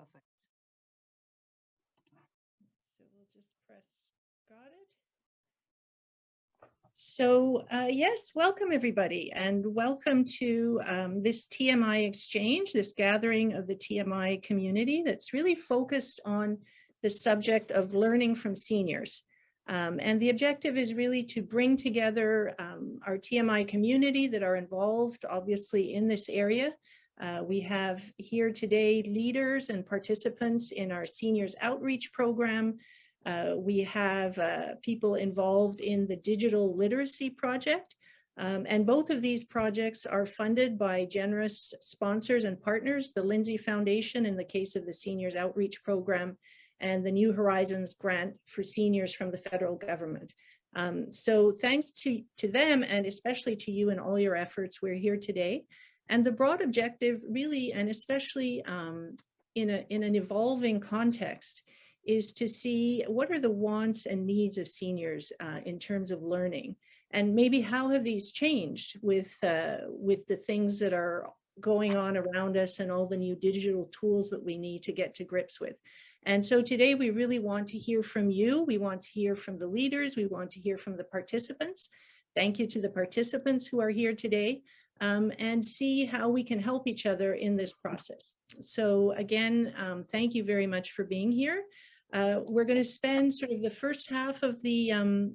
Perfect. So we'll just press, got it. So yes, welcome everybody, and welcome to this TMI Exchange, this gathering of the TMI community that's really focused on the subject of learning from seniors. And the objective is really to bring together our TMI community that are involved, obviously, in this area. We have here today leaders and participants in our seniors outreach program. We have people involved in the digital literacy project. And both of these projects are funded by generous sponsors and partners, the Lindsay Foundation in the case of the seniors outreach program, and the New Horizons grant for seniors from the federal government. So thanks to them, and especially to you and all your efforts, we're here today. And the broad objective really, and especially in an evolving context, is to see what are the wants and needs of seniors in terms of learning, and maybe how have these changed with the things that are going on around us and all the new digital tools that we need to get to grips with. And so today we really want to hear from you. We want to hear from the leaders. We want to hear from the participants. Thank you to the participants who are here today, and see how we can help each other in this process. So again, thank you very much for being here. We're going to spend sort of the first half of the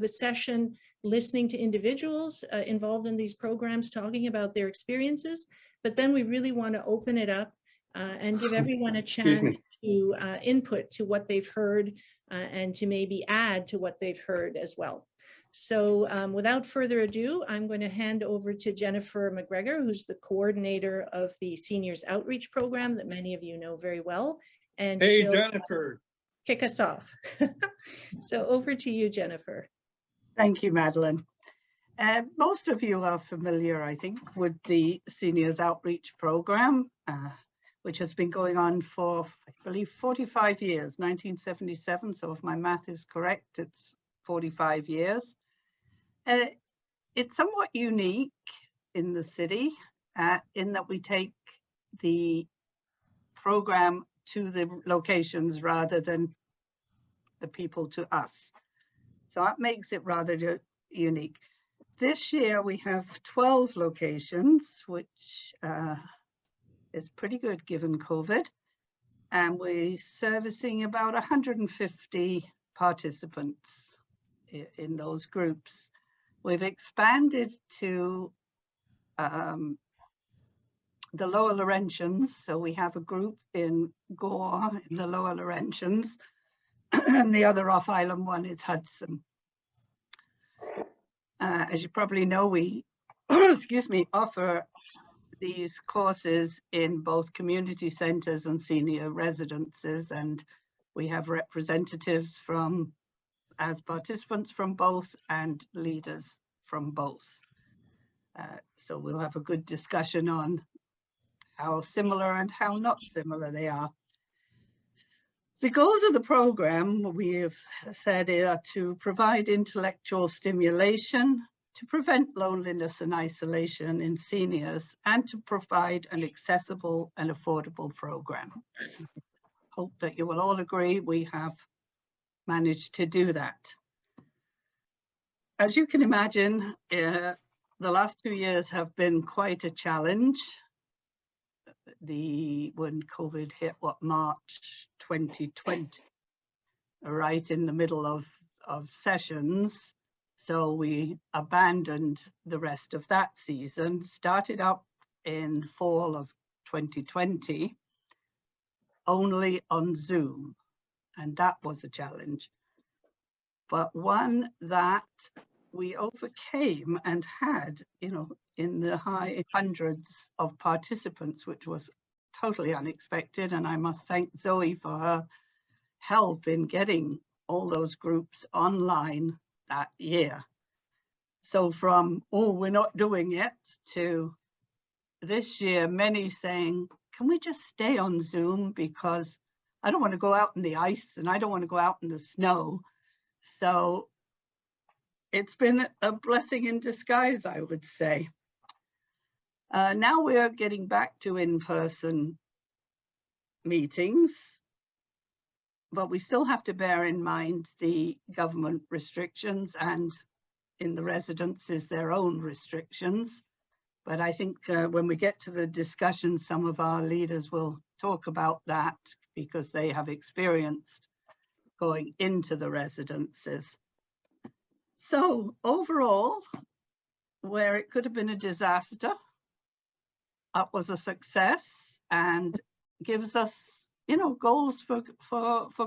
session listening to individuals involved in these programs, talking about their experiences, but then we really want to open it up and give everyone a chance to input to what they've heard and to maybe add to what they've heard as well. So without further ado, I'm going to hand over to Jennifer MacGregor, who's the coordinator of the Seniors Outreach Program that many of you know very well. And hey, Jennifer. Kick us off. So over to you, Jennifer. Thank you, Madeleine. Most of you are familiar, I think, with the Seniors Outreach Program, which has been going on for, I believe, 45 years, 1977. So if my math is correct, it's 45 years. It's somewhat unique in the city in that we take the program to the locations rather than the people to us. So that makes it rather unique. This year we have 12 locations, which is pretty good given COVID. And we're servicing about 150 participants in those groups. We've expanded to the Lower Laurentians, so we have a group in Gore in the Lower Laurentians, and the other off-island one is Hudson. As you probably know, we offer these courses in both community centres and senior residences, and we have representatives from, as participants from both, and leaders from both. So we'll have a good discussion on how similar and how not similar they are. The goals of the program, we have said, are to provide intellectual stimulation, to prevent loneliness and isolation in seniors, and to provide an accessible and affordable program. Hope that you will all agree we have managed to do that. As you can imagine, the last 2 years have been quite a challenge. When COVID hit, March 2020, right in the middle of sessions. So we abandoned the rest of that season, started up in fall of 2020, only on Zoom. And that was a challenge, but one that we overcame and had, in the high hundreds of participants, which was totally unexpected. And I must thank Zoe for her help in getting all those groups online that year. So from, oh, we're not doing it, to this year, many saying, can we just stay on Zoom, because I don't want to go out in the ice and I don't want to go out in the snow. So it's been a blessing in disguise, I would say. Now we're getting back to in-person meetings, but we still have to bear in mind the government restrictions, and in the residences their own restrictions. But I think when we get to the discussion, some of our leaders will talk about that because they have experienced going into the residences. So overall, where it could have been a disaster, that was a success and gives us, you know, goals for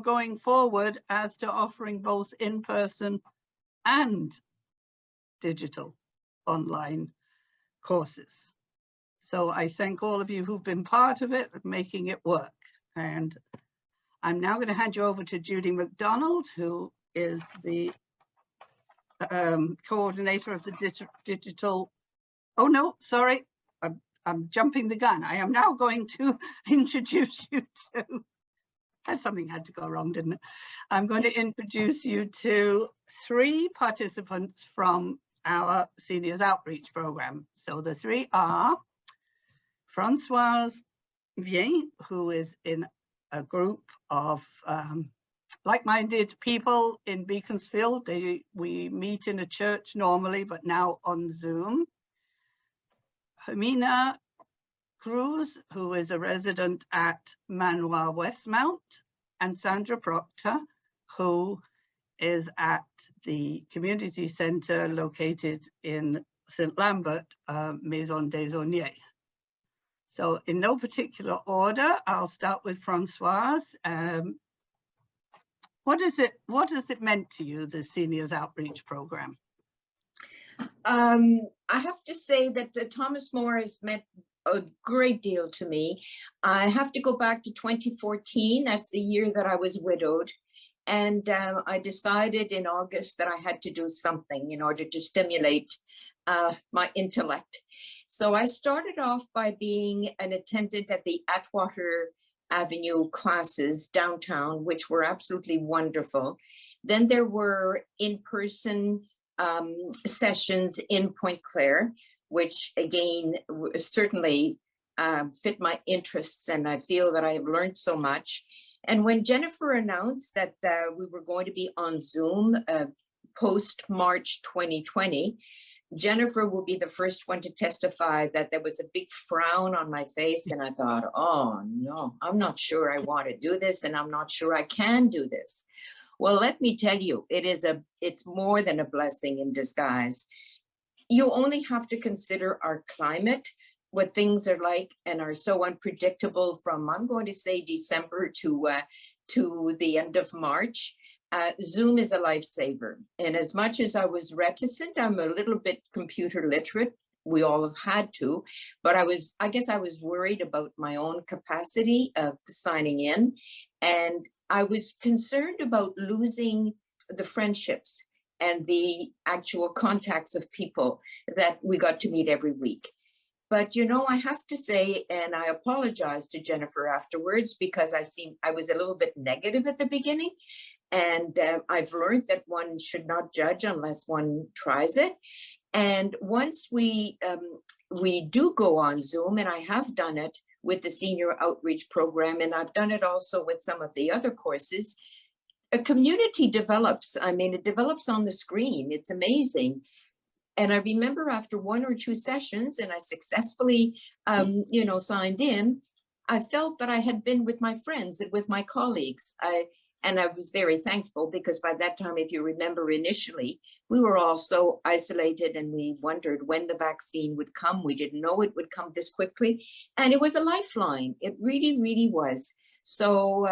going forward as to offering both in-person and digital online courses. So I thank all of you who've been part of it, making it work. And I'm now going to hand you over to Judy Macdonald, who is the coordinator of the digital. Oh no, sorry, I'm jumping the gun. I am now going to introduce you to, something had to go wrong, didn't it? I'm going to introduce you to 3 participants from our Seniors Outreach Program. So the 3 are Françoise Vien, who is in a group of like-minded people in Beaconsfield. We meet in a church normally, but now on Zoom. Hermina Cruz, who is a resident at Manoir Westmount, and Sandra Proctor, who is at the community centre located in St. Lambert, Maison des Aulniers. So in no particular order, I'll start with Françoise. What has it meant to you, the Seniors Outreach Program? I have to say that Thomas More has meant a great deal to me. I have to go back to 2014. That's the year that I was widowed. And I decided in August that I had to do something in order to stimulate my intellect. So I started off by being an attendant at the Atwater Avenue classes downtown, which were absolutely wonderful. Then there were in-person sessions in Pointe Claire, which again certainly fit my interests, and I feel that I have learned so much. And when Jennifer announced that we were going to be on Zoom post-March 2020, Jennifer will be the first one to testify that there was a big frown on my face, and I thought, oh no, I'm not sure I want to do this, and I'm not sure I can do this. Well, let me tell you, it's more than a blessing in disguise. You only have to consider our climate, what things are like and are so unpredictable from, I'm going to say, December to the end of March. Zoom is a lifesaver. And as much as I was reticent, I'm a little bit computer literate. We all have had to, but I guess I was worried about my own capacity of signing in. And I was concerned about losing the friendships and the actual contacts of people that we got to meet every week. But, you know, I have to say, and I apologize to Jennifer afterwards, because I was a little bit negative at the beginning. And I've learned that one should not judge unless one tries it. And once we do go on Zoom, and I have done it with the Senior Outreach Program, and I've done it also with some of the other courses, a community develops. I mean, it develops on the screen. It's amazing. And I remember after 1 or 2 sessions, and I successfully, you know, signed in, I felt that I had been with my friends and with my colleagues. And I was very thankful, because by that time, if you remember initially, we were all so isolated and we wondered when the vaccine would come. We didn't know it would come this quickly. And it was a lifeline. It really, really was. So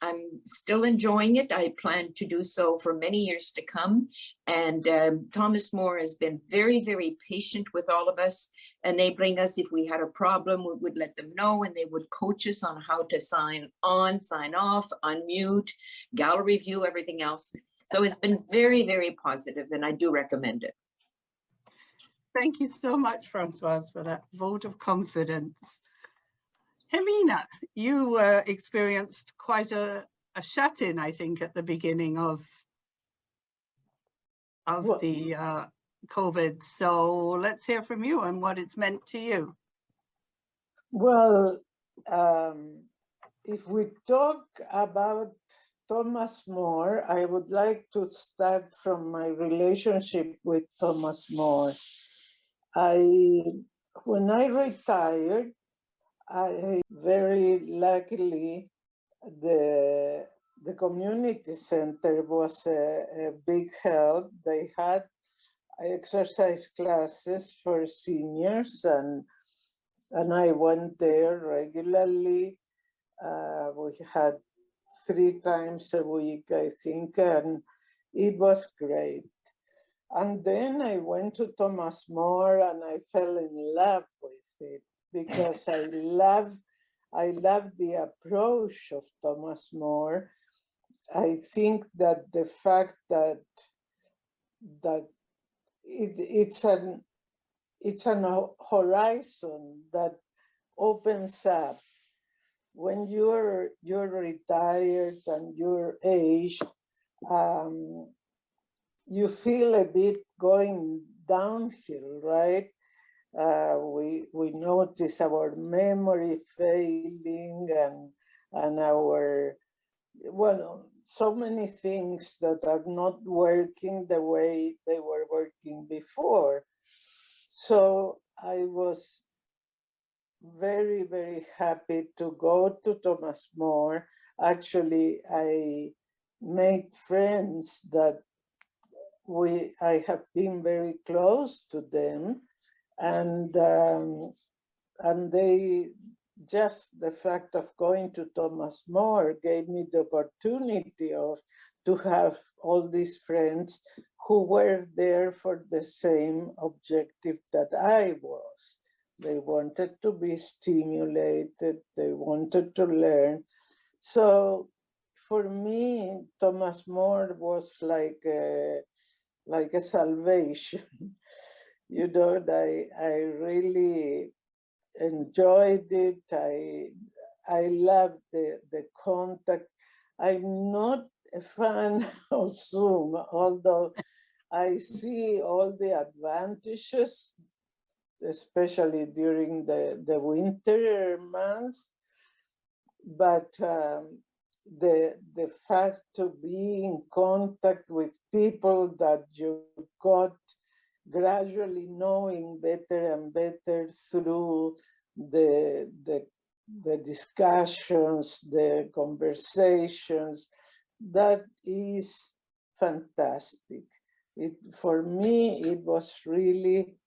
I'm still enjoying it. I plan to do so for many years to come. And Thomas More has been very, very patient with all of us, enabling us. If we had a problem, we would let them know, and they would coach us on how to sign on, sign off, unmute, gallery view, everything else. So it's been very, very positive, and I do recommend it. Thank you so much, Françoise, for that vote of confidence. Hermina, you experienced quite a shut-in, I think, at the beginning of the COVID. So let's hear from you and what it's meant to you. Well, if we talk about Thomas More, I would like to start from my relationship with Thomas More. When I retired, I very luckily, the community center was a big help. They had exercise classes for seniors, and I went there regularly. We had 3 times a week, I think, and it was great. And then I went to Thomas More and I fell in love with it because I love the approach of Thomas More. I think that the fact that it's an horizon that opens up when you're retired and you're aged. You feel a bit going downhill, right? We notice our memory failing and our, well, so many things that are not working the way they were working before. So I was very, very happy to go to Thomas More. Actually, I made friends that I have been very close to them, and they, just the fact of going to Thomas More gave me the opportunity to have all these friends who were there for the same objective that I was. They wanted to be stimulated, they wanted to learn. So for me, Thomas More was like a salvation. You know, I really enjoyed it. I love the contact. I'm not a fan of Zoom, although I see all the advantages, especially during the winter months. But the fact to be in contact with people that you got gradually knowing better and better through the discussions, the conversations, that is fantastic. For me, it was really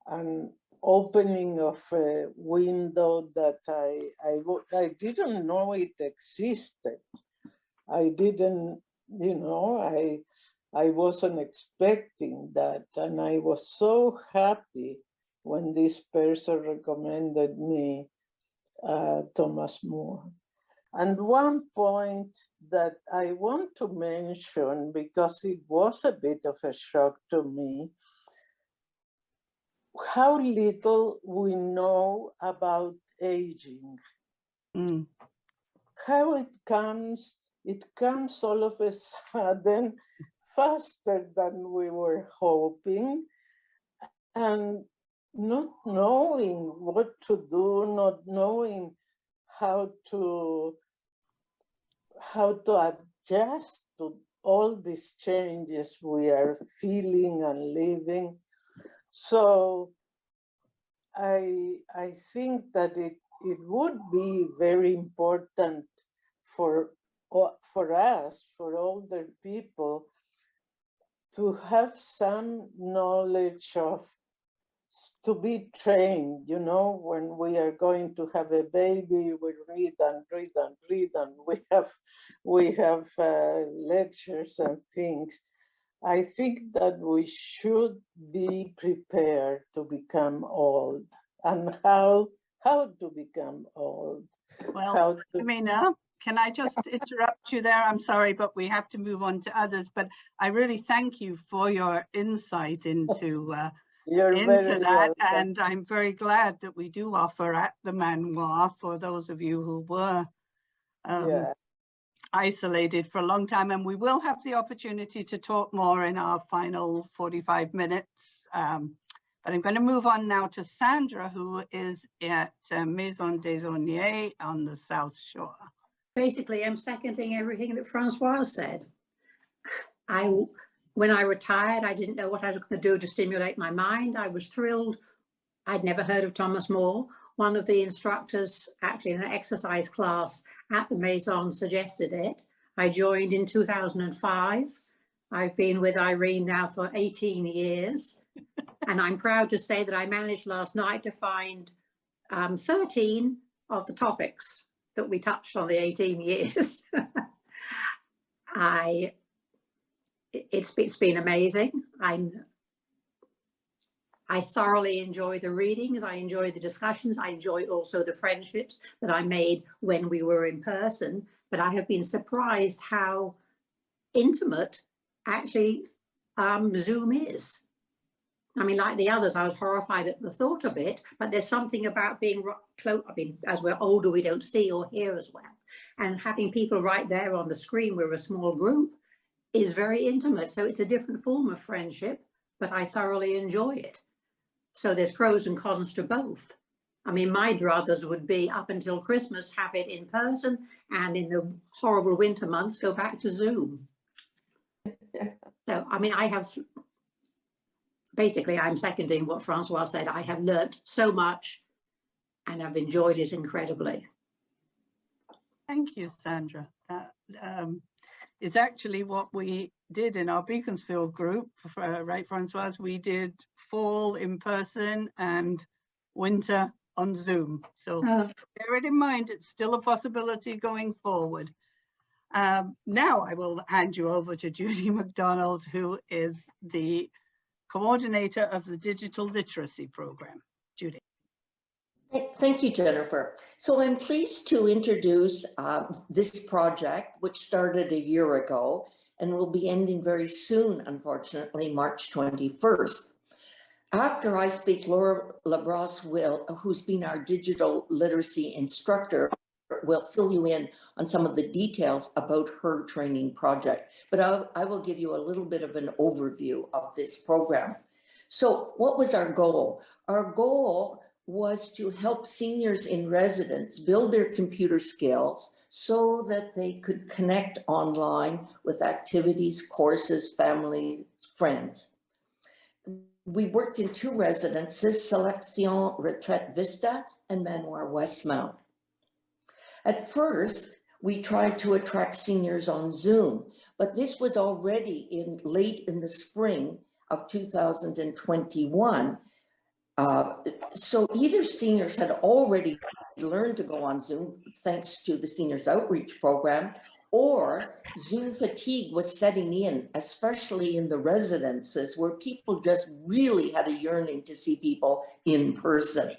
an opening of a window that I didn't know it existed. I didn't, you know, I wasn't expecting that. And I was so happy when this person recommended me Thomas More. And one point that I want to mention, because it was a bit of a shock to me, how little we know about aging. Mm. How it comes all of a sudden faster than we were hoping, and not knowing what to do, not knowing how to adjust to all these changes we are feeling and living. So I think that it would be very important for us, for older people, to have some knowledge of, to be trained, you know, when we are going to have a baby, we read and read and read, and we have lectures and things. I think that we should be prepared to become old, and how to become old. Well, Amina, can I just interrupt you there? I'm sorry, but we have to move on to others. But I really thank you for your insight into that. Welcome. And I'm very glad that we do offer at the manoir for those of you who were isolated for a long time. And we will have the opportunity to talk more in our final 45 minutes But I'm going to move on now to Sandra, who is at Maison des Aulniers on the South Shore. Basically, I'm seconding everything that Francoise said. When I retired, I didn't know what I was going to do to stimulate my mind. I was thrilled. I'd never heard of Thomas More. One of the instructors, actually in an exercise class at the Maison, suggested it. I joined in 2005. I've been with Irene now for 18 years. And I'm proud to say that I managed last night to find 13 of the topics that we touched on the 18 years. It's been amazing. I thoroughly enjoy the readings. I enjoy the discussions. I enjoy also the friendships that I made when we were in person. But I have been surprised how intimate actually Zoom is. I mean, like the others, I was horrified at the thought of it, but there's something about being close. I mean, as we're older, we don't see or hear as well. And having people right there on the screen, we're a small group, is very intimate. So it's a different form of friendship, but I thoroughly enjoy it. So there's pros and cons to both. I mean, my druthers would be up until Christmas, have it in person, and in the horrible winter months, go back to Zoom. So, I mean, basically, I'm seconding what Francois said. I have learnt so much and I've enjoyed it incredibly. Thank you, Sandra. That is actually what we did in our Beaconsfield group, right, Francoise? We did fall in person and winter on Zoom. So bear it in mind, it's still a possibility going forward. Now I will hand you over to Judy Macdonald, who is the coordinator of the Digital Literacy Program. Judy. Thank you, Jennifer. So I'm pleased to introduce this project, which started a year ago and will be ending very soon, unfortunately, March 21st. After I speak, Laura Labrosse who's been our digital literacy instructor, will fill you in on some of the details about her training project. But I will give you a little bit of an overview of this program. So what was our goal? Our goal was to help seniors in residence build their computer skills so that they could connect online with activities, courses, family, friends. We worked in 2 residences, Selection Retraite Vista and Manoir Westmount. At first, we tried to attract seniors on Zoom, but this was already late in the spring of 2021. So either seniors had already learned to go on Zoom thanks to the Seniors Outreach Program, or Zoom fatigue was setting in, especially in the residences where people just really had a yearning to see people in person.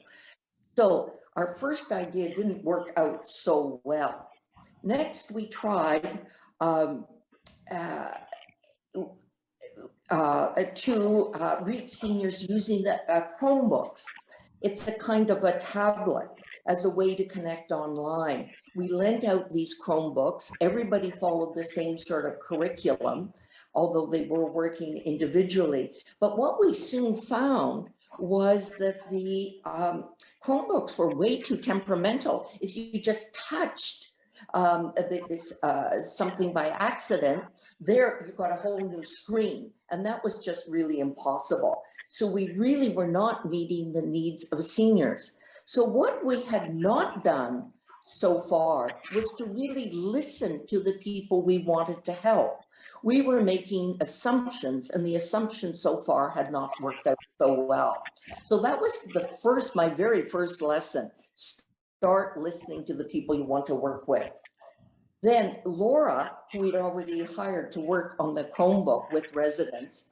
So our first idea didn't work out so well. Next, we tried to reach seniors using the Chromebooks. It's a kind of a tablet as a way to connect online. We lent out these Chromebooks. Everybody followed the same sort of curriculum, although they were working individually. But what we soon found was that the Chromebooks were way too temperamental. If you just touched something by accident, there you got a whole new screen, and that was just really impossible. So we really were not meeting the needs of seniors. So what we had not done so far was to really listen to the people we wanted to help. We were making assumptions, and the assumptions so far had not worked out so well. So that was my very first lesson. Start listening to the people you want to work with. Then Laura, who we'd already hired to work on the Chromebook with residents,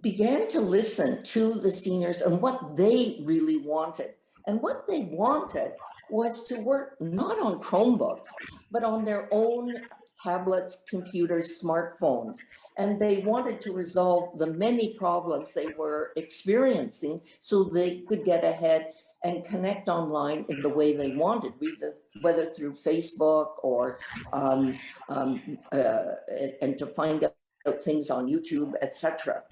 began to listen to the seniors and what they really wanted. And what they wanted was to work not on Chromebooks, but on their own tablets, computers, smartphones. And they wanted to resolve the many problems they were experiencing so they could get ahead and connect online in the way they wanted, whether through Facebook or and to find out things on YouTube, etc.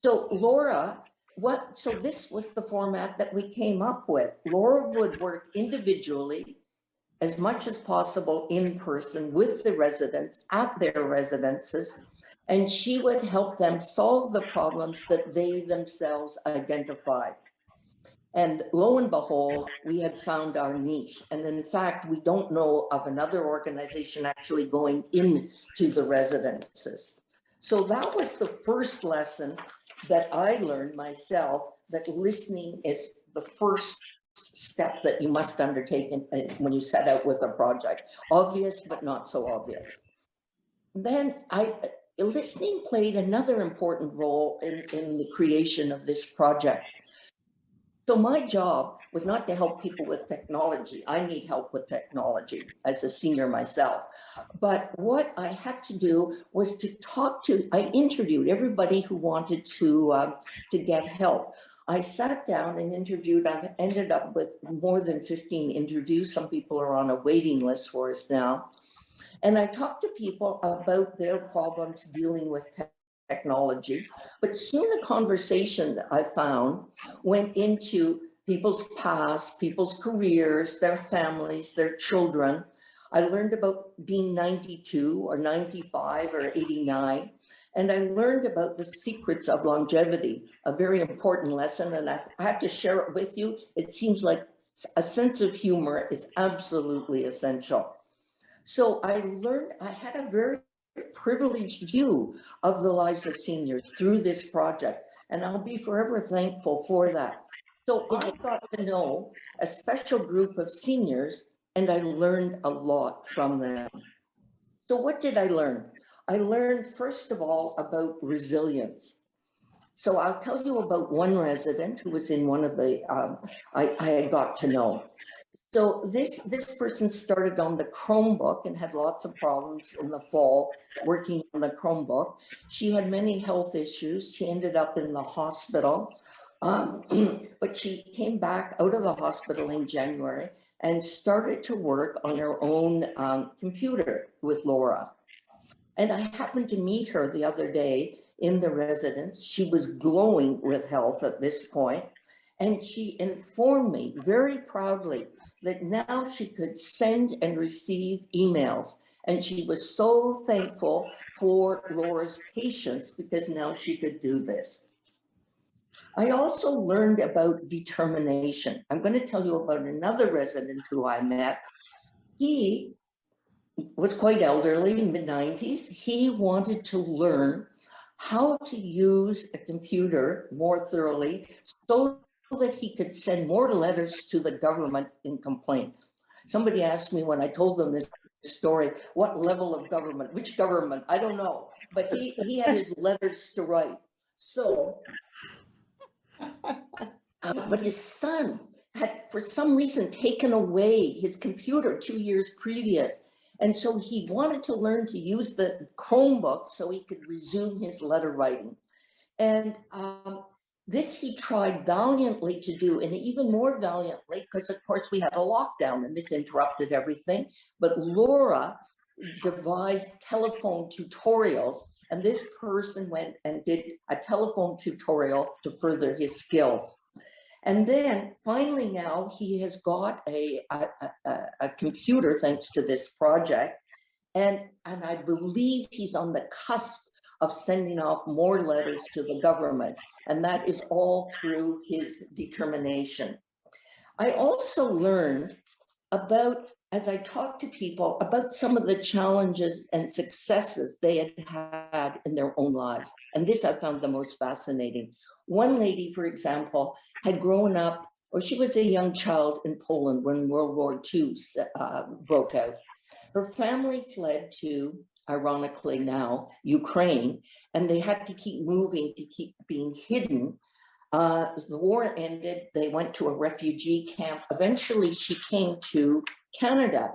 So Laura so this was the format that we came up with. Laura would work individually as much as possible in person with the residents at their residences, and she would help them solve the problems that they themselves identified. And lo and behold, we had found our niche. And in fact, we don't know of another organization actually going into the residences. So that was the first lesson that I learned myself, that listening is the first step that you must undertake when you set out with a project. Obvious, but not so obvious. Then listening played another important role in the creation of this project. So my job was not to help people with technology. I need help with technology as a senior myself. But what I had to do was I interviewed everybody who wanted to get help. I sat down and interviewed. I ended up with more than 15 interviews. Some people are on a waiting list for us now. And I talked to people about their problems dealing with technology, but soon the conversation that I found went into people's past, people's careers, their families, their children. I learned about being 92 or 95 or 89, and I learned about the secrets of longevity, a very important lesson, and I have to share it with you. It seems like a sense of humor is absolutely essential. So I had a very privileged view of the lives of seniors through this project, and I'll be forever thankful for that. So I got to know a special group of seniors, and I learned a lot from them. So what did I learn? I learned, first of all, about resilience. So I'll tell you about one resident who was in one of the, I got to know. So this person started on the Chromebook and had lots of problems in the fall working on the Chromebook. She had many health issues. She ended up in the hospital, but she came back out of the hospital in January and started to work on her own computer with Laura. And I happened to meet her the other day in the residence. She was glowing with health at this point, and she informed me very proudly that now she could send and receive emails. And she was so thankful for Laura's patience because now she could do this. I also learned about determination. I'm going to tell you about another resident who I met. He was quite elderly, mid-90s. He wanted to learn how to use a computer more thoroughly so that he could send more letters to the government in complaint. Somebody asked me when I told them this story, what level of government, which government, I don't know, but he had his letters to write. So, but his son had for some reason taken away his computer 2 years previous. And so he wanted to learn to use the Chromebook so he could resume his letter writing. And this he tried valiantly to do, and even more valiantly, because of course we had a lockdown and this interrupted everything. But Laura devised telephone tutorials, and this person went and did a telephone tutorial to further his skills. And then finally now he has got a computer thanks to this project. And I believe he's on the cusp of sending off more letters to the government. And that is all through his determination. I also learned about, as I talked to people, about some of the challenges and successes they had had in their own lives. And this I found the most fascinating. One lady, for example, had grown up, or she was a young child in Poland when World War II broke out. Her family fled to, ironically now, Ukraine, and they had to keep moving to keep being hidden. The war ended, they went to a refugee camp. Eventually she came to Canada,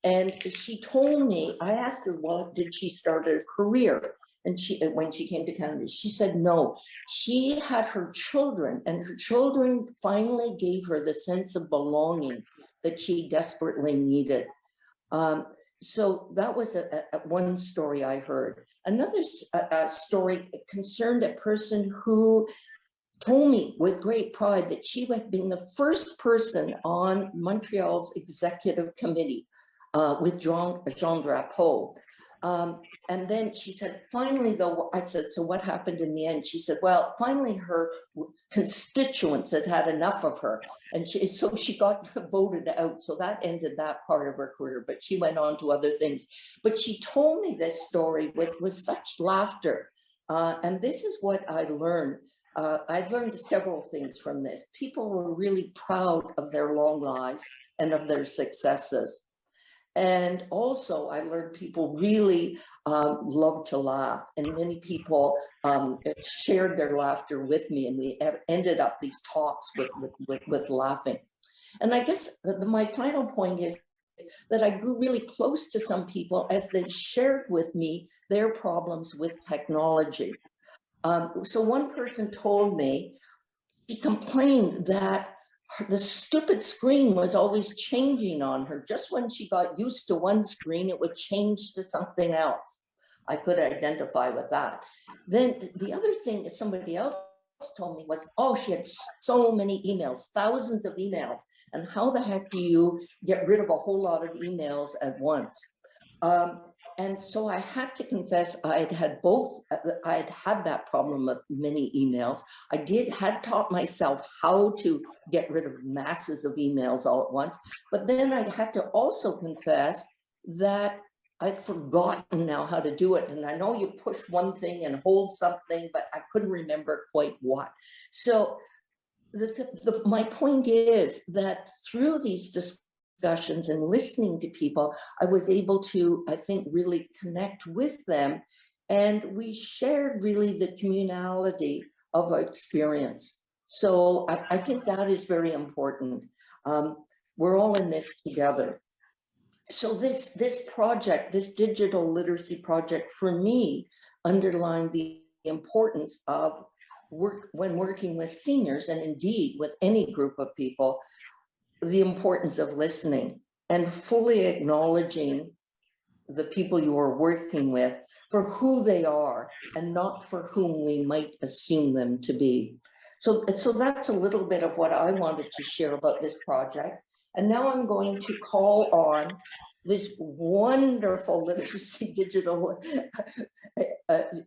and she told me, I asked her, well, did she start a career? And when she came to Canada, she said no. She had her children, and her children finally gave her the sense of belonging that she desperately needed. So that was one story I heard. Another story concerned a person who told me with great pride that she had been the first person on Montreal's executive committee with Jean Drapeau. And then she said, finally, though, I said, so what happened in the end? She said, well, finally her constituents had had enough of her. And so she got voted out. So that ended that part of her career, but she went on to other things. But she told me this story with such laughter. And this is what I learned. I've learned several things from this. People were really proud of their long lives and of their successes. And also I learned people really love to laugh, and many people shared their laughter with me, and we ended up these talks with laughing. And I guess my final point is that I grew really close to some people as they shared with me their problems with technology. So one person told me, she complained that the stupid screen was always changing on her. Just when she got used to one screen, it would change to something else. I could identify with that. Then the other thing that somebody else told me was, oh, she had so many emails, thousands of emails. And how the heck do you get rid of a whole lot of emails at once? And so I had to confess I'd had that problem of many emails. I had taught myself how to get rid of masses of emails all at once, but then I had to also confess that I'd forgotten now how to do it. And I know you push one thing and hold something, but I couldn't remember quite what. So my point is that through these discussions and listening to people, I was able to, I think, really connect with them. And we shared really the communality of our experience. So I think that is very important. We're all in this together. So this project, this digital literacy project, for me, underlined the importance of when working with seniors, and indeed with any group of people, the importance of listening and fully acknowledging the people you are working with for who they are and not for whom we might assume them to be. So that's a little bit of what I wanted to share about this project. And now I'm going to call on this wonderful literacy digital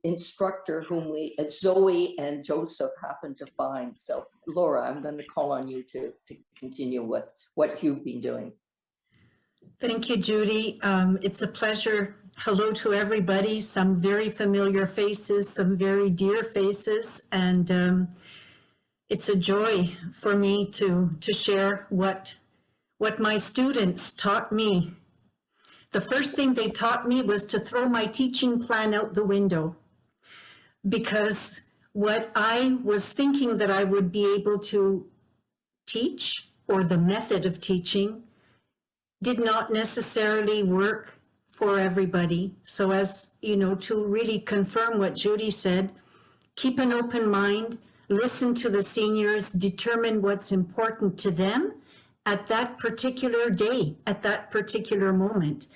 instructor whom Zoe and Joseph happened to find. So Laura, I'm going to call on you to continue with what you've been doing. Thank you, Judy. It's a pleasure. Hello to everybody. Some very familiar faces, some very dear faces, and it's a joy for me to share what my students taught me. The first thing they taught me was to throw my teaching plan out the window, because what I was thinking that I would be able to teach, or the method of teaching, did not necessarily work for everybody. So as you know, to really confirm what Judy said, keep an open mind, listen to the seniors, determine what's important to them at that particular day, at that particular moment.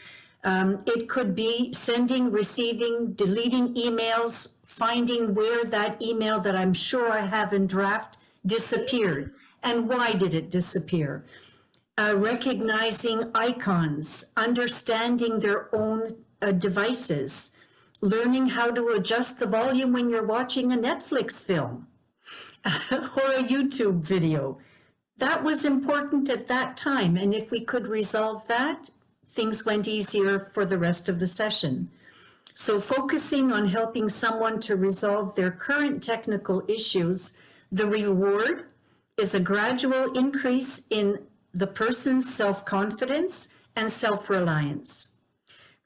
It could be sending, receiving, deleting emails, finding where that email that I'm sure I have in draft disappeared, and why did it disappear? Recognizing icons, understanding their own devices, learning how to adjust the volume when you're watching a Netflix film or a YouTube video. That was important at that time, and if we could resolve that, things went easier for the rest of the session. So focusing on helping someone to resolve their current technical issues, the reward is a gradual increase in the person's self-confidence and self-reliance.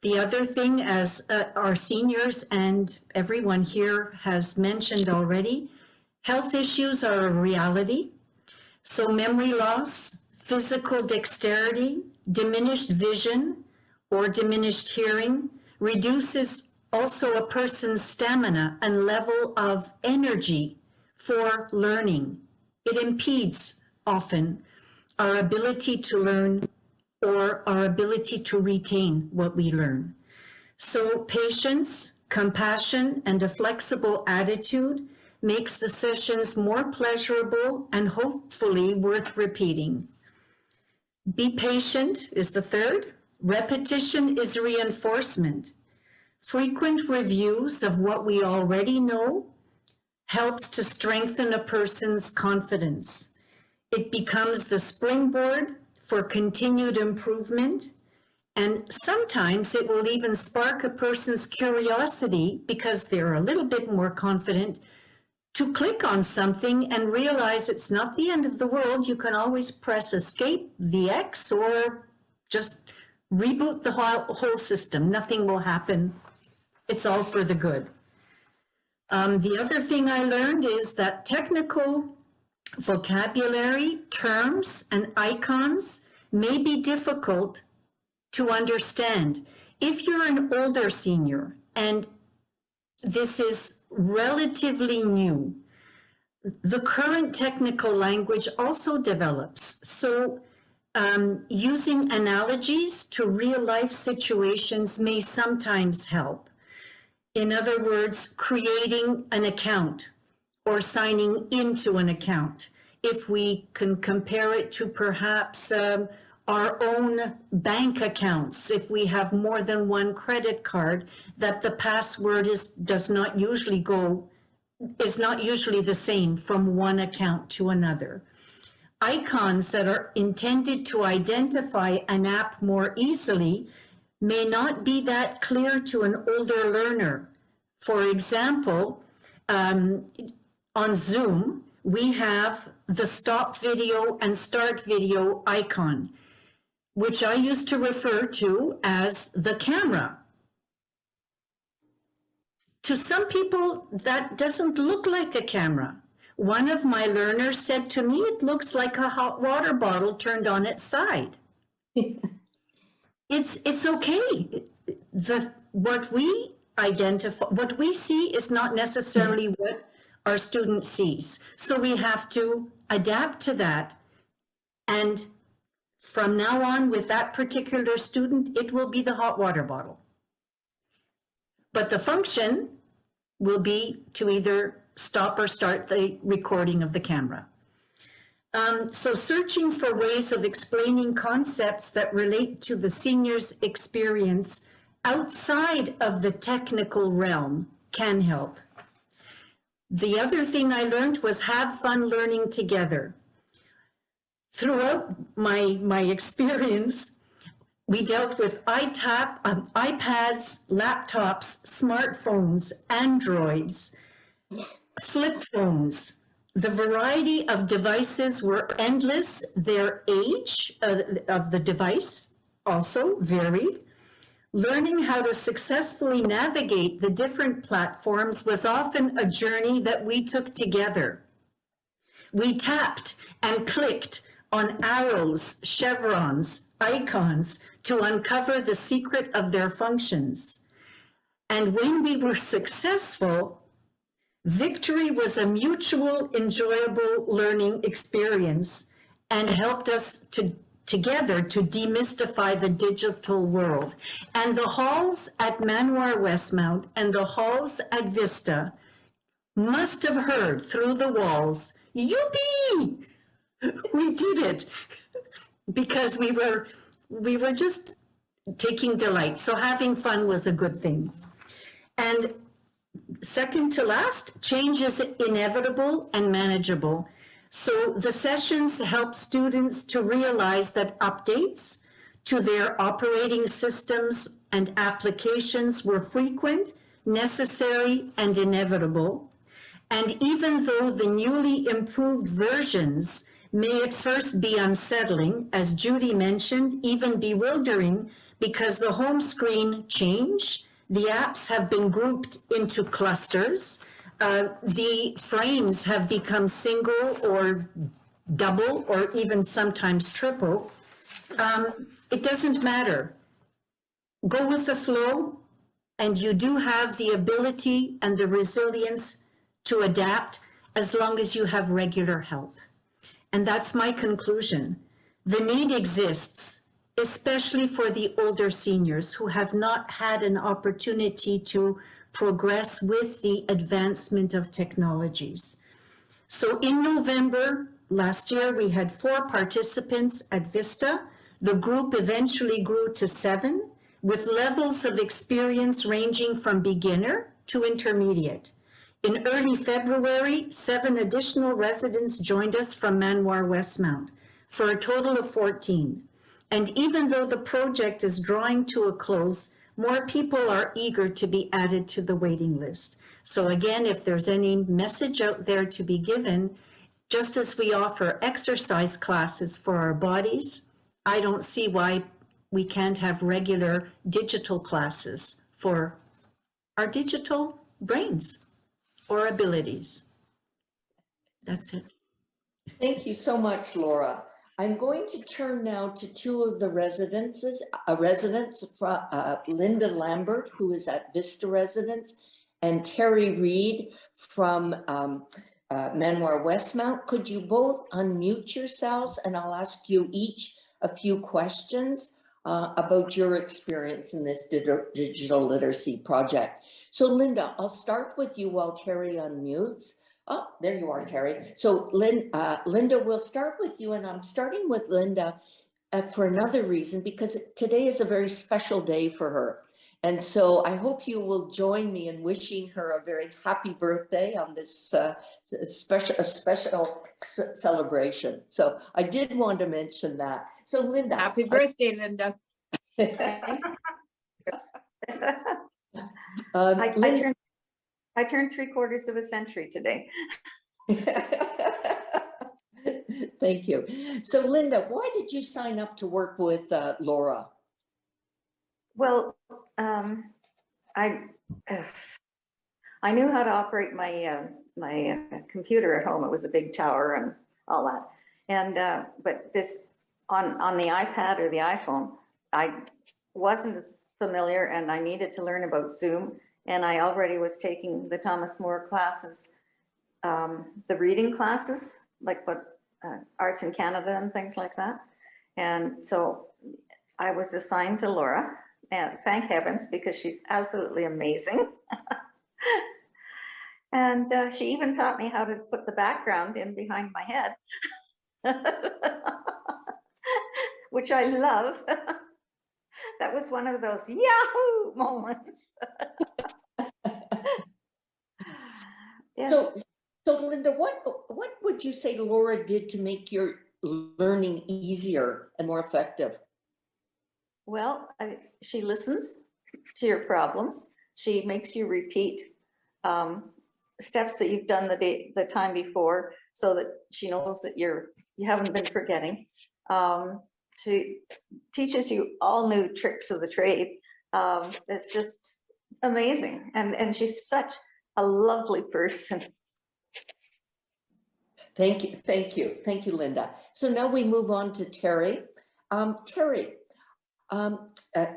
The other thing, as our seniors and everyone here has mentioned already, health issues are a reality. So memory loss, physical dexterity, diminished vision or diminished hearing reduces also a person's stamina and level of energy for learning. It impedes often our ability to learn or our ability to retain what we learn. So patience, compassion, and a flexible attitude makes the sessions more pleasurable and hopefully worth repeating. Be patient is the third. Repetition is reinforcement. Frequent reviews of what we already know helps to strengthen a person's confidence. It becomes the springboard for continued improvement, and sometimes it will even spark a person's curiosity because they're a little bit more confident to click on something and realize it's not the end of the world. You can always press escape, VX, or just reboot the whole system. Nothing will happen. It's all for the good. The other thing I learned is that technical vocabulary, terms, and icons may be difficult to understand. If you're an older senior and this is relatively new, the current technical language also develops. So using analogies to real life situations may sometimes help. In other words, creating an account or signing into an account. If we can compare it to perhaps our own bank accounts, if we have more than one credit card, that the password is not usually the same from one account to another. Icons that are intended to identify an app more easily may not be that clear to an older learner. For example, on Zoom, we have the stop video and start video icon, which I used to refer to as the camera. To some people, that doesn't look like a camera. One of my learners said to me, it looks like a hot water bottle turned on its side. It's okay. What we identify, what we see is not necessarily what our student sees. So we have to adapt to that. And from now on, with that particular student, it will be the hot water bottle. But the function will be to either stop or start the recording of the camera. So searching for ways of explaining concepts that relate to the senior's experience outside of the technical realm can help. The other thing I learned was have fun learning together. Throughout my experience, we dealt with iPads, laptops, smartphones, Androids, flip phones. The variety of devices were endless. Their age of the device also varied. Learning how to successfully navigate the different platforms was often a journey that we took together. We tapped and clicked on arrows, chevrons, icons to uncover the secret of their functions. And when we were successful, victory was a mutual, enjoyable learning experience and helped us together to demystify the digital world. And the halls at Manoir Westmount and the halls at Vista must have heard through the walls, "Yippee! We did it!" Because we were just taking delight. So having fun was a good thing. And second to last, change is inevitable and manageable. So the sessions help students to realize that updates to their operating systems and applications were frequent, necessary, and inevitable. And even though the newly improved versions may at first be unsettling, as Judy mentioned, even bewildering, because the home screen changed, the apps have been grouped into clusters, the frames have become single or double or even sometimes triple. It doesn't matter. Go with the flow, and you do have the ability and the resilience to adapt as long as you have regular help. And that's my conclusion. The need exists, especially for the older seniors who have not had an opportunity to progress with the advancement of technologies. So in November last year, we had 4 participants at Vista. The group eventually grew to 7, with levels of experience ranging from beginner to intermediate. In early February, 7 additional residents joined us from Manoir Westmount, for a total of 14. And even though the project is drawing to a close, more people are eager to be added to the waiting list. So again, if there's any message out there to be given, just as we offer exercise classes for our bodies, I don't see why we can't have regular digital classes for our digital brains or abilities. That's it. Thank you so much, Laura. I'm going to turn now to 2 of the residents, Linda Lambert, who is at Vista Residence, and Terry Reed from Manoir Westmount. Could you both unmute yourselves, and I'll ask you each a few questions about your experience in this digital literacy project. So Linda, I'll start with you while Terry unmutes. Oh, there you are, Terry. So Linda, we'll start with you, and I'm starting with Linda for another reason, because today is a very special day for her. And so I hope you will join me in wishing her a very happy birthday on this special celebration. So I did want to mention that. So Linda. Happy birthday, Linda. I turned 3/4 of a century today. Thank you. So Linda, why did you sign up to work with Laura? Well, I knew how to operate my computer at home. It was a big tower and all that. And but this on the iPad or the iPhone, I wasn't as familiar, and I needed to learn about Zoom. And I already was taking the Thomas More classes, the reading classes, like what Arts in Canada and things like that. And so I was assigned to Laura, and thank heavens, because she's absolutely amazing. And she even taught me how to put the background in behind my head, which I love. That was one of those Yahoo moments. Yes. So Linda, what would you say Laura did to make your learning easier and more effective? Well, she listens to your problems. She makes you repeat steps that you've done the time before, so that she knows that you haven't been forgetting. She teaches you all new tricks of the trade. It's just amazing, and she's such a lovely person. Thank you, Linda. So now we move on to Terry. Terry,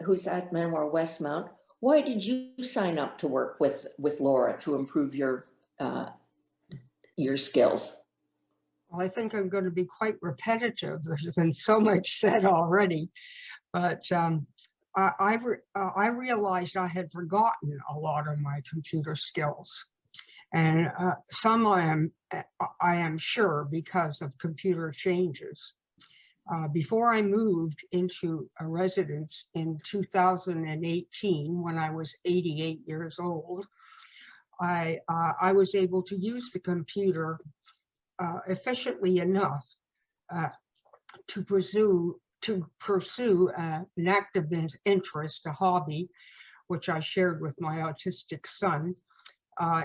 who's at Manoir Westmount. Why did you sign up to work with Laura to improve your skills? Well, I think I'm going to be quite repetitive. There's been so much said already, but I realized I had forgotten a lot of my computer skills, and some I am sure because of computer changes. Before I moved into a residence in 2018, when I was 88 years old, I was able to use the computer efficiently enough to pursue an active interest, a hobby, which I shared with my autistic son,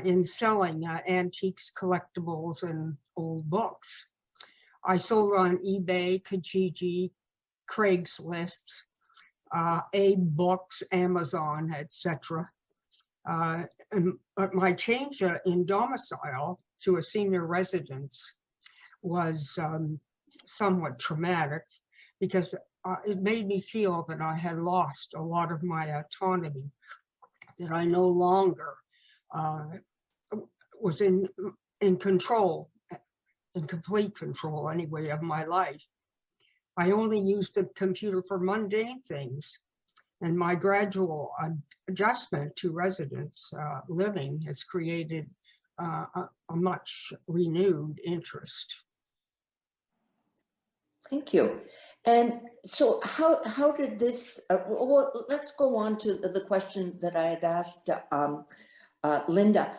in selling antiques, collectibles, and old books. I sold on eBay, Kijiji, Craigslist, Abe Books, Amazon, etc. But my change in domicile to a senior residence was somewhat traumatic, because it made me feel that I had lost a lot of my autonomy, that I no longer was in control, in complete control anyway, of my life. I only used the computer for mundane things, And my gradual adjustment to residence living has created a much renewed interest. Thank you. And so how did this, well, let's go on to the question that I had asked Linda.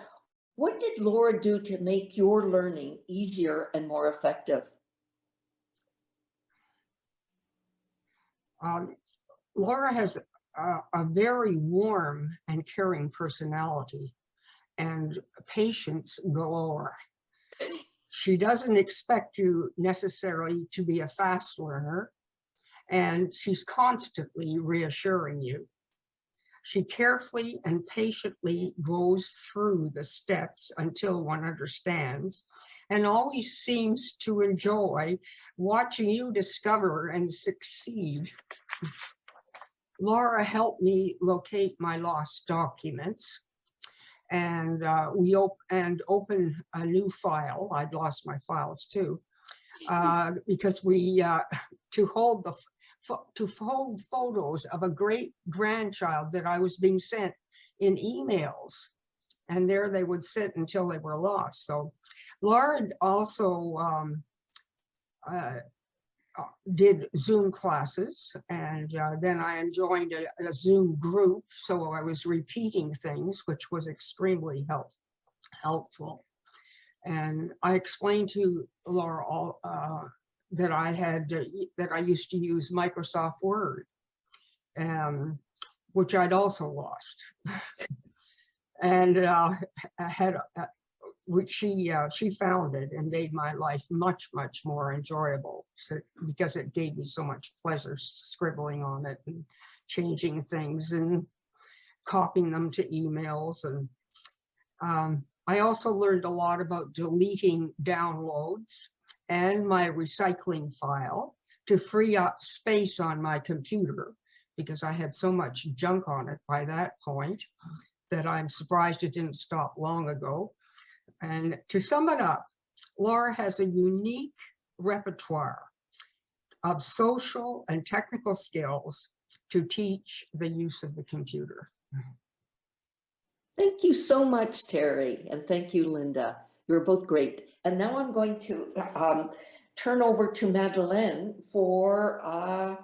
What did Laura do to make your learning easier and more effective? Laura has a very warm and caring personality and patience galore. She doesn't expect you necessarily to be a fast learner, and she's constantly reassuring you. She carefully and patiently goes through the steps until one understands, and always seems to enjoy watching you discover and succeed. Laura helped me locate my lost documents, and open a new file. I'd lost my files too, because we to hold photos of a great grandchild that I was being sent in emails, and there they would sit until they were lost. So Laura also did Zoom classes, and then I joined a Zoom group, so I was repeating things, which was extremely helpful. And I explained to Laura that I used to use Microsoft Word, which I'd also lost, and which she found it and made my life much more enjoyable, because it gave me so much pleasure scribbling on it and changing things and copying them to emails. And I also learned a lot about deleting downloads and my recycling file to free up space on my computer, because I had so much junk on it by that point that I'm surprised it didn't stop long ago. And to sum it up, Laura has a unique repertoire of social and technical skills to teach the use of the computer. Thank you so much, Terry, and thank you, Linda. You're both great. And now I'm going to turn over to Madeleine for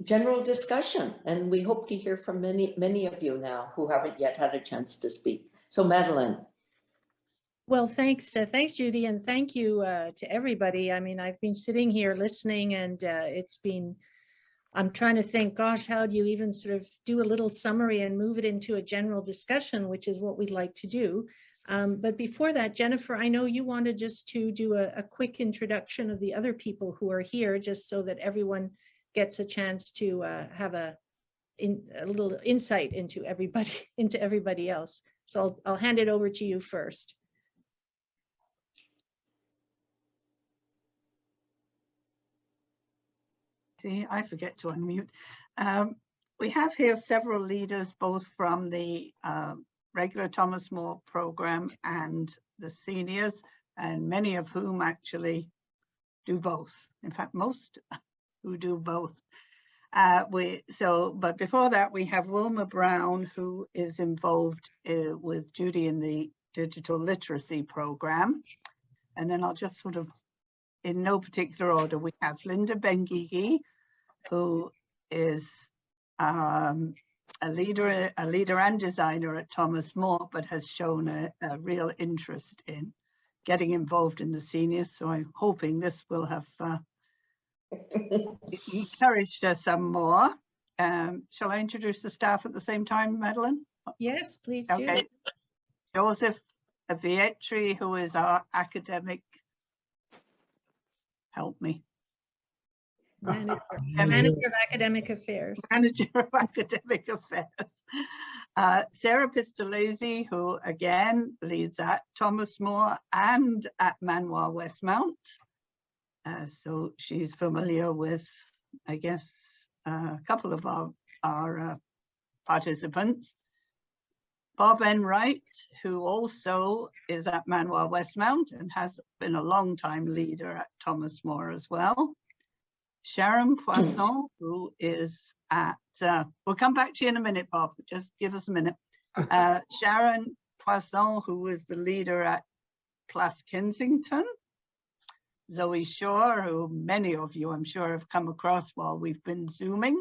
general discussion. And we hope to hear from many of you now who haven't yet had a chance to speak. So Madeleine. Well, thanks, Judy, and thank you to everybody. I mean, I've been sitting here listening, and I'm trying to think, gosh, how do you even sort of do a little summary and move it into a general discussion, which is what we'd like to do. But before that, Jennifer, I know you wanted just to do a quick introduction of the other people who are here, just so that everyone gets a chance to have a little insight into everybody else. So I'll hand it over to you first. See, I forget to unmute. We have here several leaders, both from the regular Thomas More program and the seniors, and many of whom actually do both. In fact, most who do both. But before that, we have Wilma Brown, who is involved with Judy in the digital literacy program. And then I'll just sort of, in no particular order, we have Linda Benguigui, who is a leader and designer at Thomas More, but has shown a real interest in getting involved in the seniors. So I'm hoping this will have encouraged her some more. Shall I introduce the staff at the same time, Madeleine? Yes, please do. Okay. Joseph Vietri, who is our academic, help me. Manager of Academic Affairs. Manager of Academic Affairs. Sarah Pistolesi, who again leads at Thomas More and at Manoir Westmount. So she's familiar with, I guess, a couple of our participants. Bob Enright, who also is at Manoir Westmount and has been a long time leader at Thomas More as well. Sharon Poisson, who is at we'll come back to you in a minute, Bob. Just give us a minute. Sharon Poisson, who was the leader at Place Kensington. Zoe Shore, who many of you I'm sure have come across while we've been Zooming,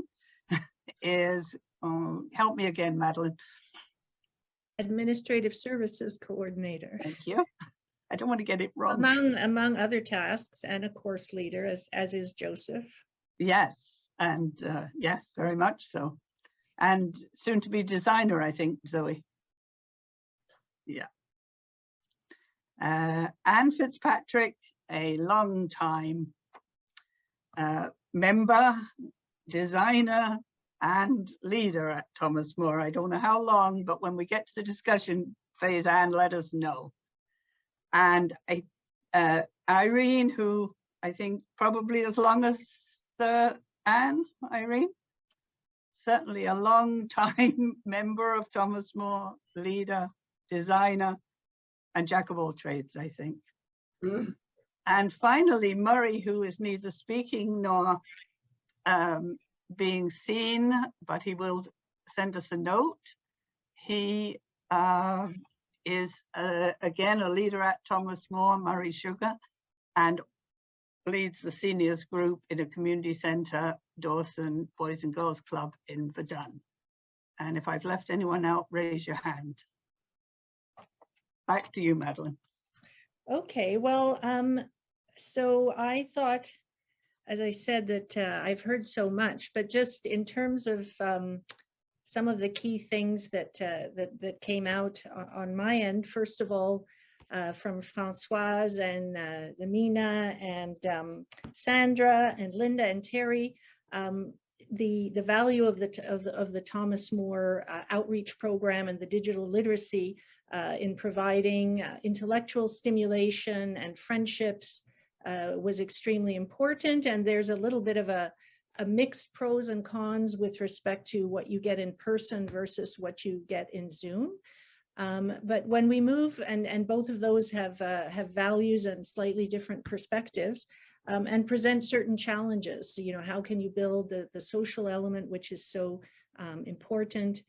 is, help me again, Madeleine. Administrative Services Coordinator. Thank you. I don't want to get it wrong. Among other tasks, and a course leader, as is Joseph. Yes, and yes, very much so. And soon to be designer, I think, Zoe. Yeah. Anne Fitzpatrick, a long time member, designer, and leader at Thomas More. I don't know how long, but when we get to the discussion phase, Anne, let us know. And Irene, who I think probably as long as Anne, Irene, certainly a long time member of Thomas More, leader, designer, and jack of all trades, I think. Mm. And finally, Murray, who is neither speaking nor being seen, but he will send us a note. He is again a leader at Thomas More, Murray Sugar, and leads the seniors group in a community centre, Dawson Boys and Girls Club in Verdun. And if I've left anyone out, raise your hand. Back to you, Madeleine. Okay, well, so I thought, as I said, that I've heard so much, but just in terms of some of the key things that that came out on my end, first of all, from Françoise and Zamina and Sandra and Linda and Terry, the value of the Thomas More outreach program and the digital literacy in providing intellectual stimulation and friendships was extremely important. And there's a little bit of a mixed pros and cons with respect to what you get in person versus what you get in Zoom. But when we move, and both of those have values and slightly different perspectives, and present certain challenges. You know, how can you build the social element, which is so important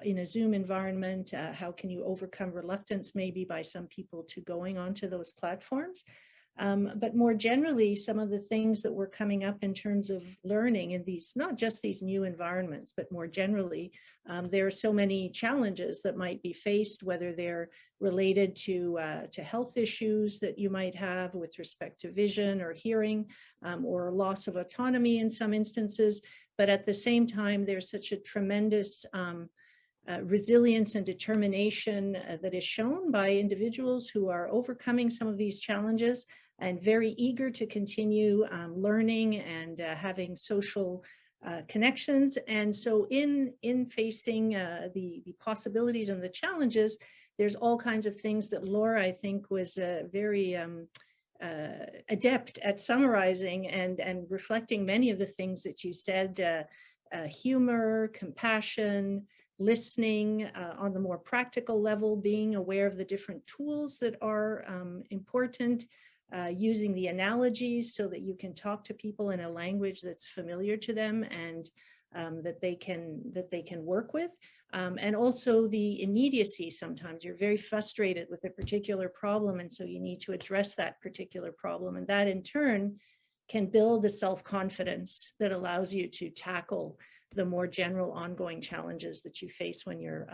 in a Zoom environment? How can you overcome reluctance maybe by some people to going onto those platforms? But more generally, some of the things that were coming up in terms of learning in these, not just these new environments, but more generally, there are so many challenges that might be faced, whether they're related to health issues that you might have with respect to vision or hearing, or loss of autonomy in some instances. But at the same time, there's such a tremendous resilience and determination that is shown by individuals who are overcoming some of these challenges and very eager to continue learning and having social connections. And so in facing the possibilities and the challenges, there's all kinds of things that Laura, I think, was very adept at summarizing and reflecting many of the things that you said, humor, compassion, listening on the more practical level, being aware of the different tools that are important, using the analogies so that you can talk to people in a language that's familiar to them and that they can work with. And also the immediacy. Sometimes you're very frustrated with a particular problem, and so you need to address that particular problem. And that in turn can build a self-confidence that allows you to tackle the more general ongoing challenges that you face when you're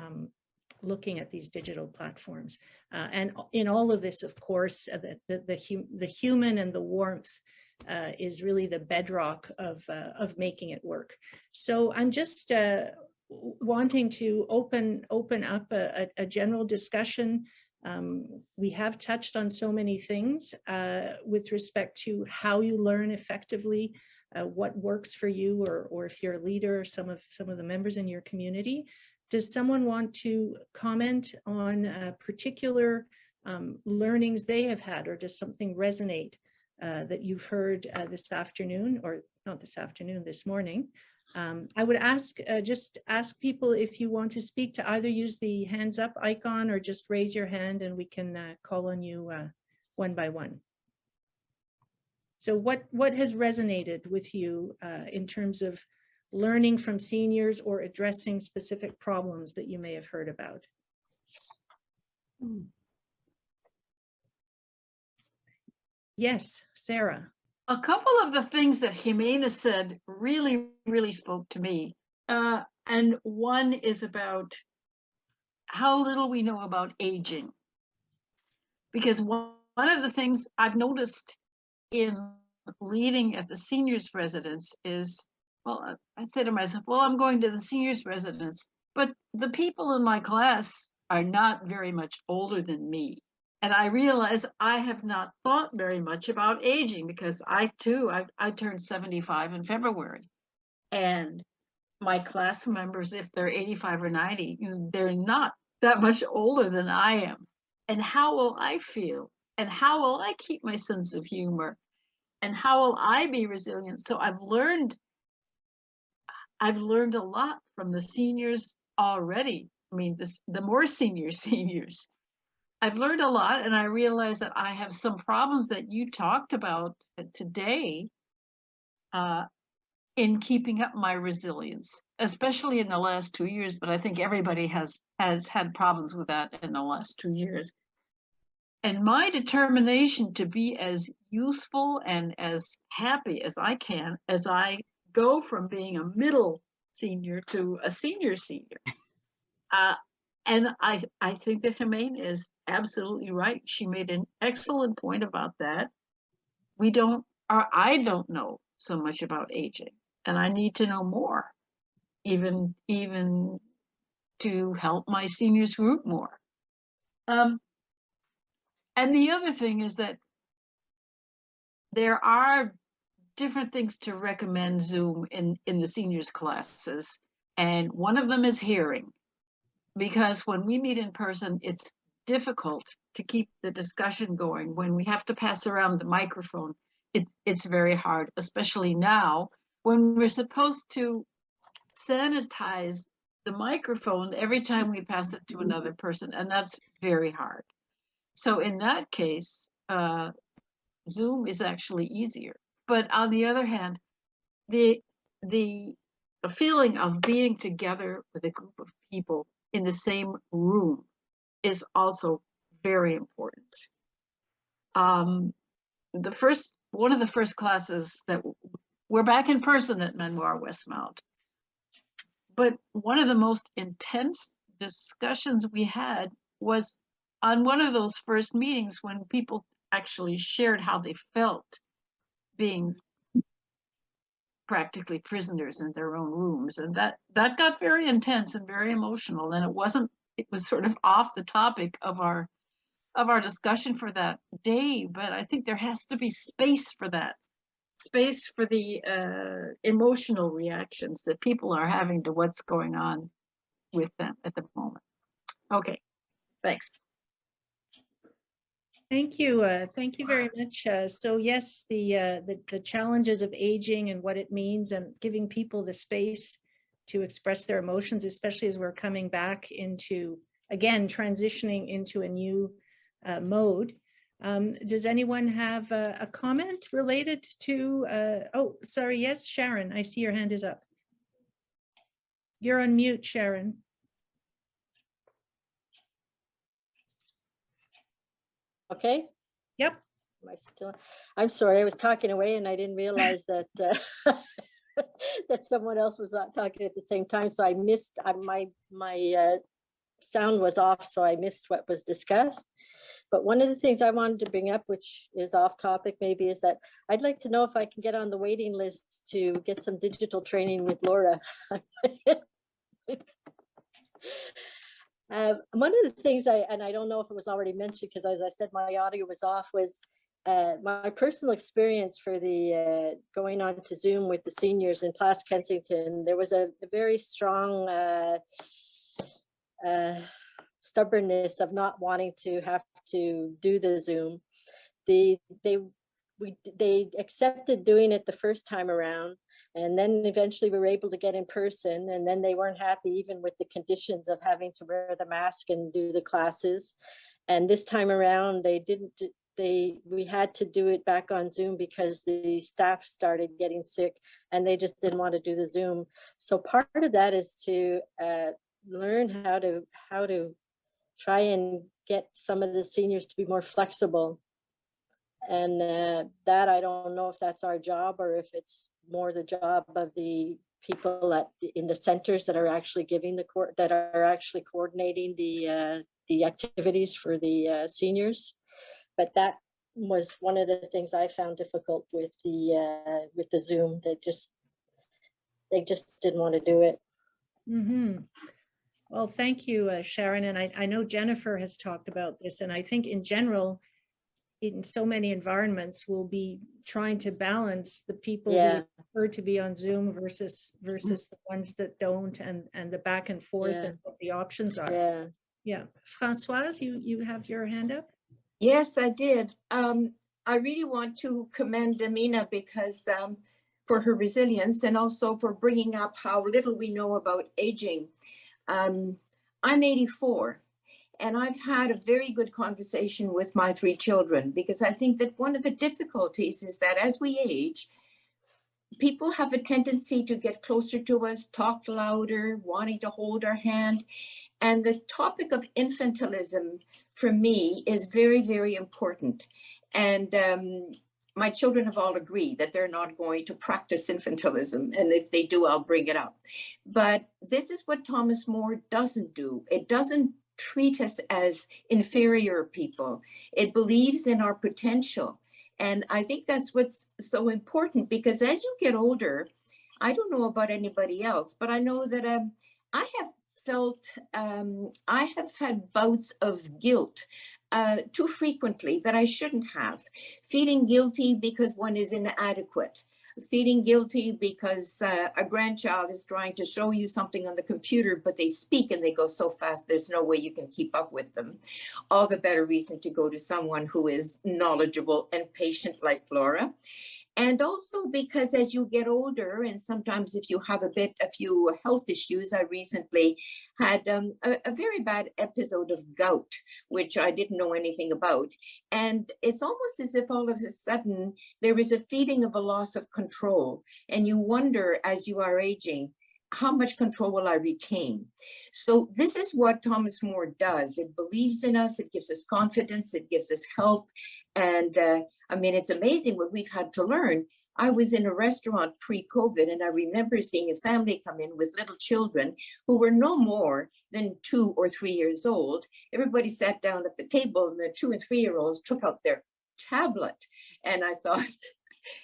looking at these digital platforms. And in all of this, of course, the human and the warmth is really the bedrock of making it work. So I'm just wanting to open up a general discussion. We have touched on so many things with respect to how you learn effectively, what works for you, or if you're a leader, some of the members in your community. Does someone want to comment on particular learnings they have had, or does something resonate that you've heard this afternoon, or not this afternoon, this morning? I would just ask people if you want to speak to either use the hands up icon or just raise your hand and we can call on you one by one. So what has resonated with you in terms of learning from seniors or addressing specific problems that you may have heard about? Yes, Sarah. A couple of the things that Jimena said really spoke to me. And one is about how little we know about aging. Because one of the things I've noticed in leading at the seniors residence is, well, I say to myself, well, I'm going to the seniors residence, but the people in my class are not very much older than me. And I realize I have not thought very much about aging because I turned 75 in February. And my class members, if they're 85 or 90, they're not that much older than I am. And how will I feel? And how will I keep my sense of humor? And how will I be resilient? So I've learned a lot from the seniors already. I mean, the more seniors. I've learned a lot, and I realize that I have some problems that you talked about today in keeping up my resilience, especially in the last 2 years, but I think everybody has had problems with that in the last 2 years. And my determination to be as useful and as happy as I can as I go from being a middle senior to a senior. And I think that Jimena is absolutely right. She made an excellent point about that. I don't know so much about aging, and I need to know more, even to help my seniors group more. And the other thing is that there are different things to recommend Zoom in the seniors classes, and one of them is hearing. Because when we meet in person, it's difficult to keep the discussion going. When we have to pass around the microphone, it's very hard, especially now when we're supposed to sanitize the microphone every time we pass it to another person, and that's very hard. So in that case, Zoom is actually easier. But on the other hand, the feeling of being together with a group of people in the same room is also very important. One of the first classes that we're back in person at Manoir Westmount, but one of the most intense discussions we had was on one of those first meetings when people actually shared how they felt being practically prisoners in their own rooms, and that got very intense and very emotional. And it was sort of off the topic of our discussion for that day, but I think there has to be space for that, space for the emotional reactions that people are having to what's going on with them at the moment. Okay, thanks. Thank you very much. So yes, the challenges of aging and what it means, and giving people the space to express their emotions, especially as we're coming back into, again, transitioning into a new mode. Does anyone have a comment related to, oh, sorry, yes, Sharon, I see your hand is up. You're on mute, Sharon. Okay. Yep. Am I still? I'm sorry, I was talking away and I didn't realize that that someone else was talking at the same time. So I missed my sound was off, so I missed what was discussed. But one of the things I wanted to bring up, which is off topic maybe, is that I'd like to know if I can get on the waiting list to get some digital training with Laura. One of the things I don't know if it was already mentioned, because as I said, my audio was off, was my personal experience for the going on to Zoom with the seniors in Place Kensington. There was a very strong stubbornness of not wanting to have to do the Zoom. They accepted doing it the first time around, and then eventually we were able to get in person, and then they weren't happy even with the conditions of having to wear the mask and do the classes. And this time around they we had to do it back on Zoom because the staff started getting sick and they just didn't want to do the Zoom. So part of that is to learn how to try and get some of the seniors to be more flexible. And that I don't know if that's our job or if it's more the job of the people in the centers that are actually giving that are actually coordinating the activities for the seniors. But that was one of the things I found difficult with the Zoom. They just didn't want to do it. Mm-hmm. Well, thank you, Sharon. And I know Jennifer has talked about this, and I think in general, in so many environments, we'll be trying to balance the people who prefer to be on Zoom versus the ones that don't, and the back and forth and what the options are. Yeah. Françoise, you have your hand up? Yes, I did. I really want to commend Amina because for her resilience and also for bringing up how little we know about aging. I'm 84. And I've had a very good conversation with my 3 children because I think that one of the difficulties is that as we age, people have a tendency to get closer to us, talk louder, wanting to hold our hand. And the topic of infantilism for me is very, very important. And my children have all agreed that they're not going to practice infantilism. And if they do, I'll bring it up. But this is what Thomas More doesn't do. It doesn't treat us as inferior people. It believes in our potential. And I think that's what's so important, because as you get older, I don't know about anybody else, but I know that I have had bouts of guilt too frequently that I shouldn't have. Feeling guilty because one is inadequate. Feeling guilty because a grandchild is trying to show you something on the computer, but they speak and they go so fast, there's no way you can keep up with them. All the better reason to go to someone who is knowledgeable and patient like Laura. And also because as you get older, and sometimes if you have a few health issues, I recently had a very bad episode of gout, which I didn't know anything about. And it's almost as if all of a sudden there is a feeling of a loss of control. And you wonder as you are aging, how much control will I retain? So this is what Thomas More does. It believes in us, it gives us confidence, it gives us help. And I mean, it's amazing what we've had to learn. I was in a restaurant pre-COVID, and I remember seeing a family come in with little children who were no more than 2 or 3 years old. Everybody sat down at the table, and the 2 and 3-year-olds took out their tablet. And I thought,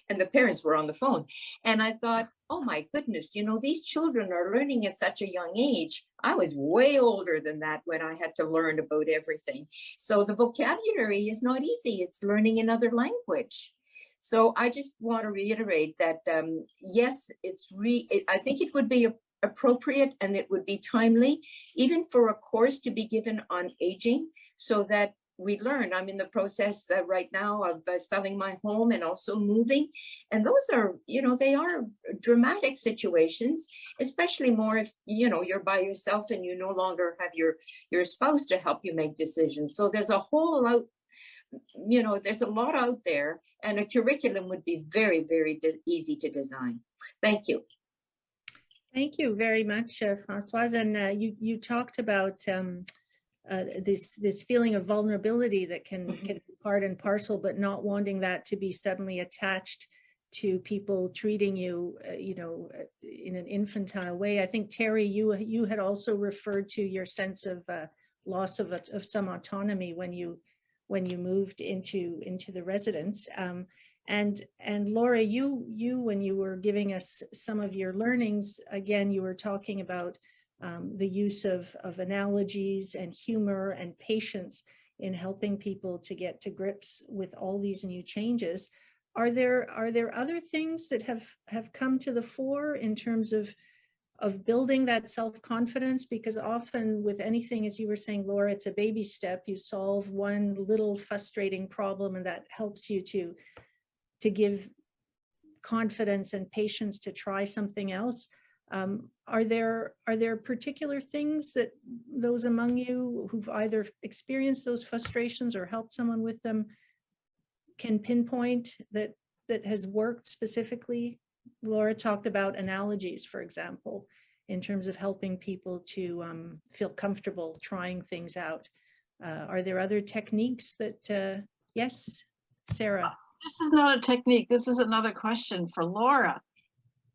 and the parents were on the phone. And I thought, oh my goodness, you know, these children are learning at such a young age. I was way older than that when I had to learn about everything. So the vocabulary is not easy. It's learning another language. So I just want to reiterate that, yes, I think it would be appropriate and it would be timely, even for a course to be given on aging, so that we learn. I'm in the process right now of selling my home and also moving. And those are, you know, they are dramatic situations, especially more if, you know, you're by yourself and you no longer have your spouse to help you make decisions. So there's a whole lot, you know, there's a lot out there, and a curriculum would be very, very easy to design. Thank you. Thank you very much, Françoise. And you talked about this feeling of vulnerability that can be part and parcel, but not wanting that to be suddenly attached to people treating you, you know, in an infantile way. I think, Terry, you had also referred to your sense of loss of some autonomy when you moved into the residence. And Laura, you when you were giving us some of your learnings, again, you were talking about the use of analogies and humor and patience in helping people to get to grips with all these new changes. Are there other things that have come to the fore in terms of building that self-confidence? Because often with anything, as you were saying, Laura, it's a baby step. You solve one little frustrating problem and that helps you to give confidence and patience to try something else. Are there particular things that those among you who've either experienced those frustrations or helped someone with them can pinpoint that has worked specifically? Laura talked about analogies, for example, in terms of helping people to feel comfortable trying things out. Are there other techniques that, yes, Sarah? This is not a technique. This is another question for Laura.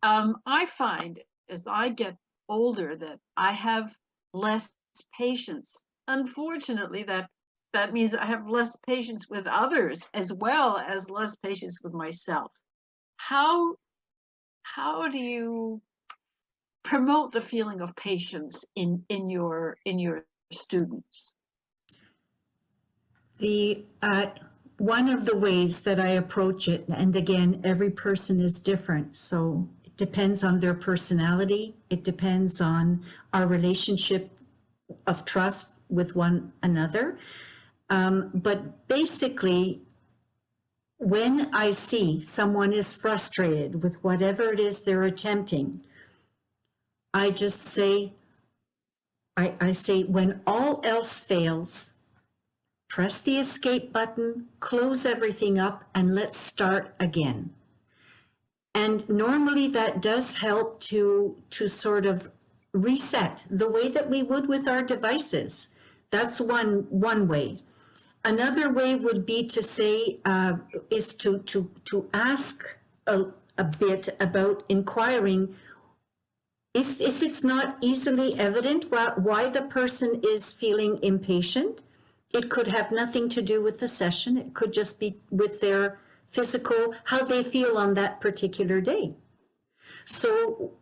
I find as I get older that I have less patience. Unfortunately, that means I have less patience with others as well as less patience with myself. How do you promote the feeling of patience in your students? One of the ways that I approach it, and again, every person is different, so it depends on their personality, it depends on our relationship of trust with one another. But basically, when I see someone is frustrated with whatever it is they're attempting, I just say, I say, when all else fails, press the escape button, close everything up, and let's start again. And normally that does help to sort of reset the way that we would with our devices. That's one way. Another way would be to say, is to ask a bit about inquiring if it's not easily evident why the person is feeling impatient. It could have nothing to do with the session. It could just be with their physical, how they feel on that particular day. So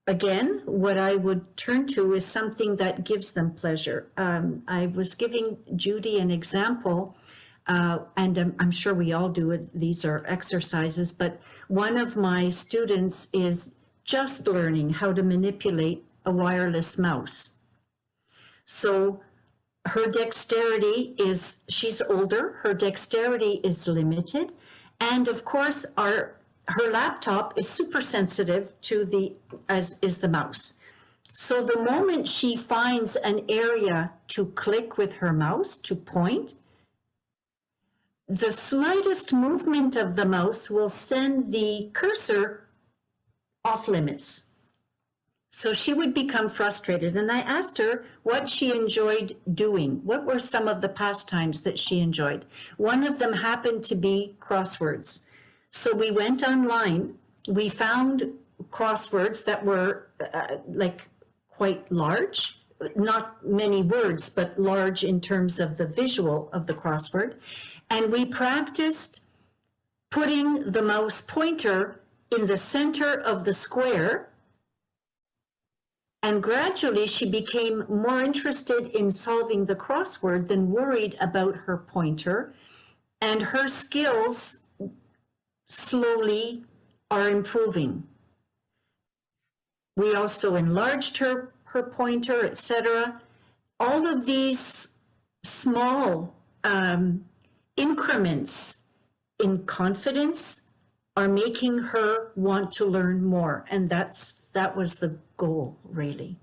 again, what I would turn to is something that gives them pleasure. I was giving Judy an example, and I'm sure we all do it. These are exercises, but one of my students is just learning how to manipulate a wireless mouse. So her dexterity is, she's older, her dexterity is limited. And of course, her laptop is super sensitive to as is the mouse. So the moment she finds an area to click with her mouse, to point, the slightest movement of the mouse will send the cursor off limits. So she would become frustrated. And I asked her what she enjoyed doing. What were some of the pastimes that she enjoyed? One of them happened to be crosswords. So we went online, we found crosswords that were like quite large, not many words, but large in terms of the visual of the crossword. And we practiced putting the mouse pointer in the center of the square. And gradually she became more interested in solving the crossword than worried about her pointer. And her skills slowly are improving. We also enlarged her pointer, etc. All of these small increments in confidence are making her want to learn more. And that was the goal, really.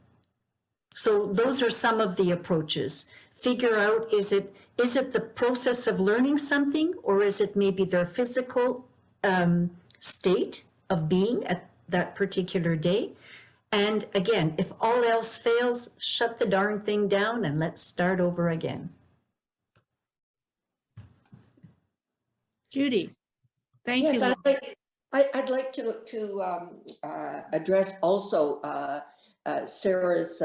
So those are some of the approaches. Figure out, is it the process of learning something, or is it maybe their physical state of being at that particular day? And again, if all else fails, shut the darn thing down and let's start over again. Judy, thank you. Yes, I'd like to address also Sarah's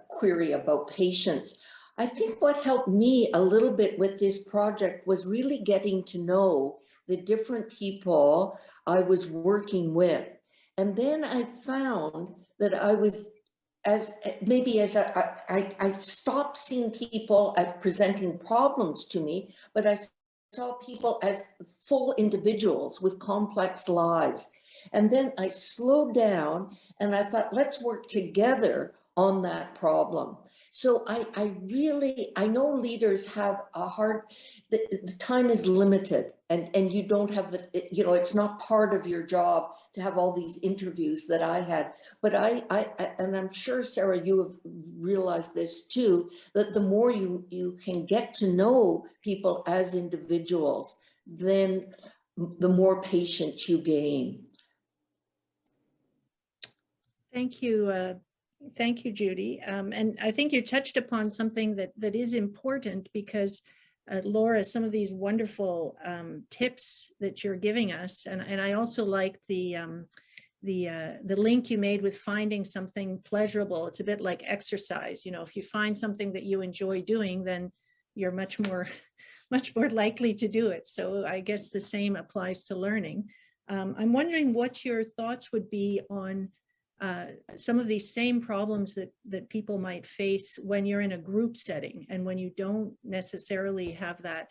query about patience. I think what helped me a little bit with this project was really getting to know the different people I was working with. And then I found that I was, I stopped seeing people as presenting problems to me, but I saw people as full individuals with complex lives. And then I slowed down and I thought, let's work together on that problem. So I know leaders have a hard, the time is limited and you don't have the, it's not part of your job to have all these interviews that I had. But and I'm sure, Sarah, you have realized this too, that the more you can get to know people as individuals, then the more patience you gain. Thank you. Thank you, Judy. And I think you touched upon something that is important, because Laura, some of these wonderful tips that you're giving us, and I also like the link you made with finding something pleasurable. It's a bit like exercise. You know, if you find something that you enjoy doing, then you're much more likely to do it. So I guess the same applies to learning. I'm wondering what your thoughts would be on some of these same problems that people might face when you're in a group setting, and when you don't necessarily have that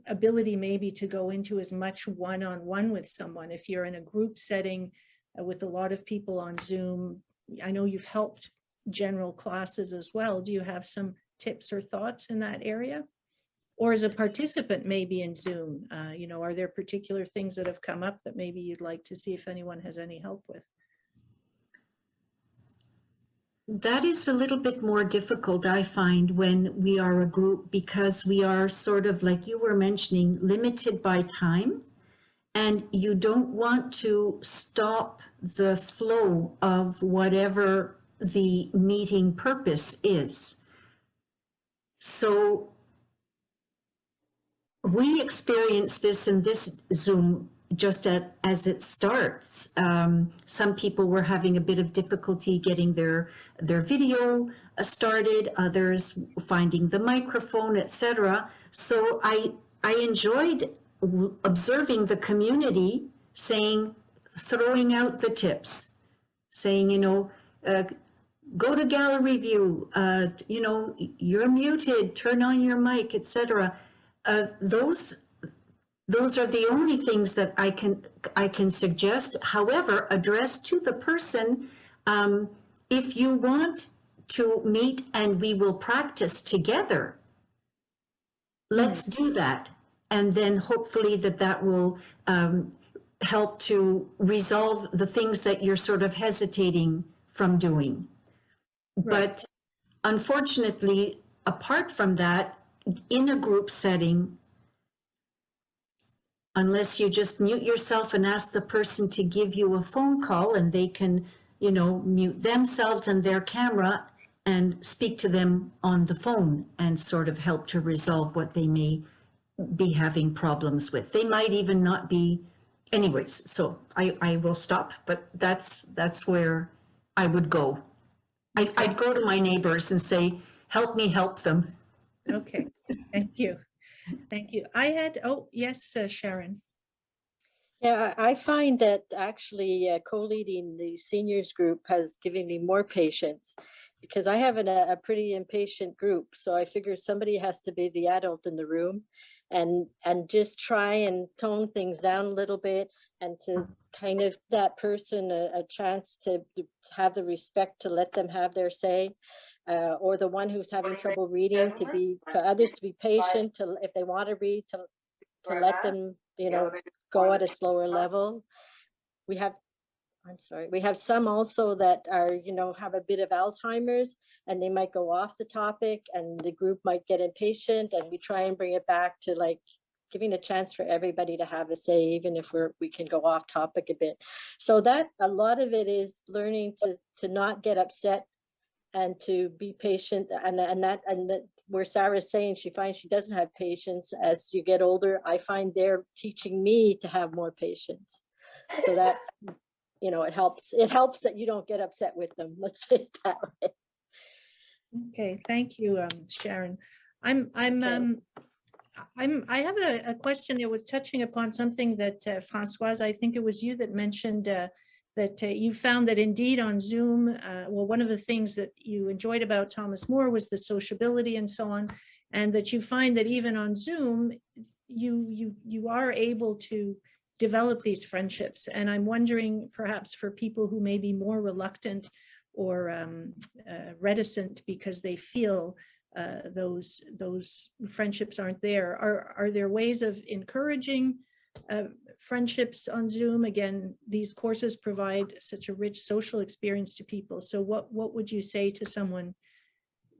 ability maybe to go into as much one-on-one with someone. If you're in a group setting with a lot of people on Zoom, I know you've helped general classes as well. Do you have some tips or thoughts in that area? Or as a participant maybe in Zoom, you know, are there particular things that have come up that maybe you'd like to see if anyone has any help with? That is a little bit more difficult, I find, when we are a group, because we are sort of, like you were mentioning, limited by time, and you don't want to stop the flow of whatever the meeting purpose is. So we experience this in this Zoom just as it starts. Some people were having a bit of difficulty getting their video started, others finding the microphone, etc. So I enjoyed observing the community throwing out the tips, saying, you know, go to gallery view, you know, you're muted, turn on your mic, etc. Those are the only things that I can suggest. However, address to the person, if you want to meet and we will practice together, let's do that. And then hopefully that will help to resolve the things that you're sort of hesitating from doing. Right. But unfortunately, apart from that, in a group setting, unless you just mute yourself and ask the person to give you a phone call, and they can, you know, mute themselves and their camera and speak to them on the phone and sort of help to resolve what they may be having problems with. They might even not be, anyways, so I will stop, but that's where I would go. I'd go to my neighbors and say, help me help them. Okay, thank you. Thank you. I had, oh, yes, Sharon. Yeah, I find that actually co-leading the seniors group has given me more patience, because I have a pretty impatient group. So I figure somebody has to be the adult in the room and just try and tone things down a little bit, and to kind of that person a chance to have the respect to let them have their say, or the one who's having trouble reading for others to be patient, to if they want to read, to let them, you know, go at a slower level. We have some also that are, you know, have a bit of Alzheimer's, and they might go off the topic and the group might get impatient, and we try and bring it back to like giving a chance for everybody to have a say, even if we can go off topic a bit. So that a lot of it is learning to not get upset and to be patient, and that where Sarah's saying she finds she doesn't have patience as you get older, I find they're teaching me to have more patience. So that, you know, it helps that you don't get upset with them. Let's say it that way. Okay, thank you, Sharon. I have a question that was touching upon something that Françoise, I think it was you that mentioned that you found that indeed on Zoom, well, one of the things that you enjoyed about Thomas More was the sociability and so on, and that you find that even on Zoom, you are able to develop these friendships. And I'm wondering, perhaps for people who may be more reluctant or reticent because they feel those friendships aren't there, are there ways of encouraging friendships on Zoom? Again, these courses provide such a rich social experience to people. So what would you say to someone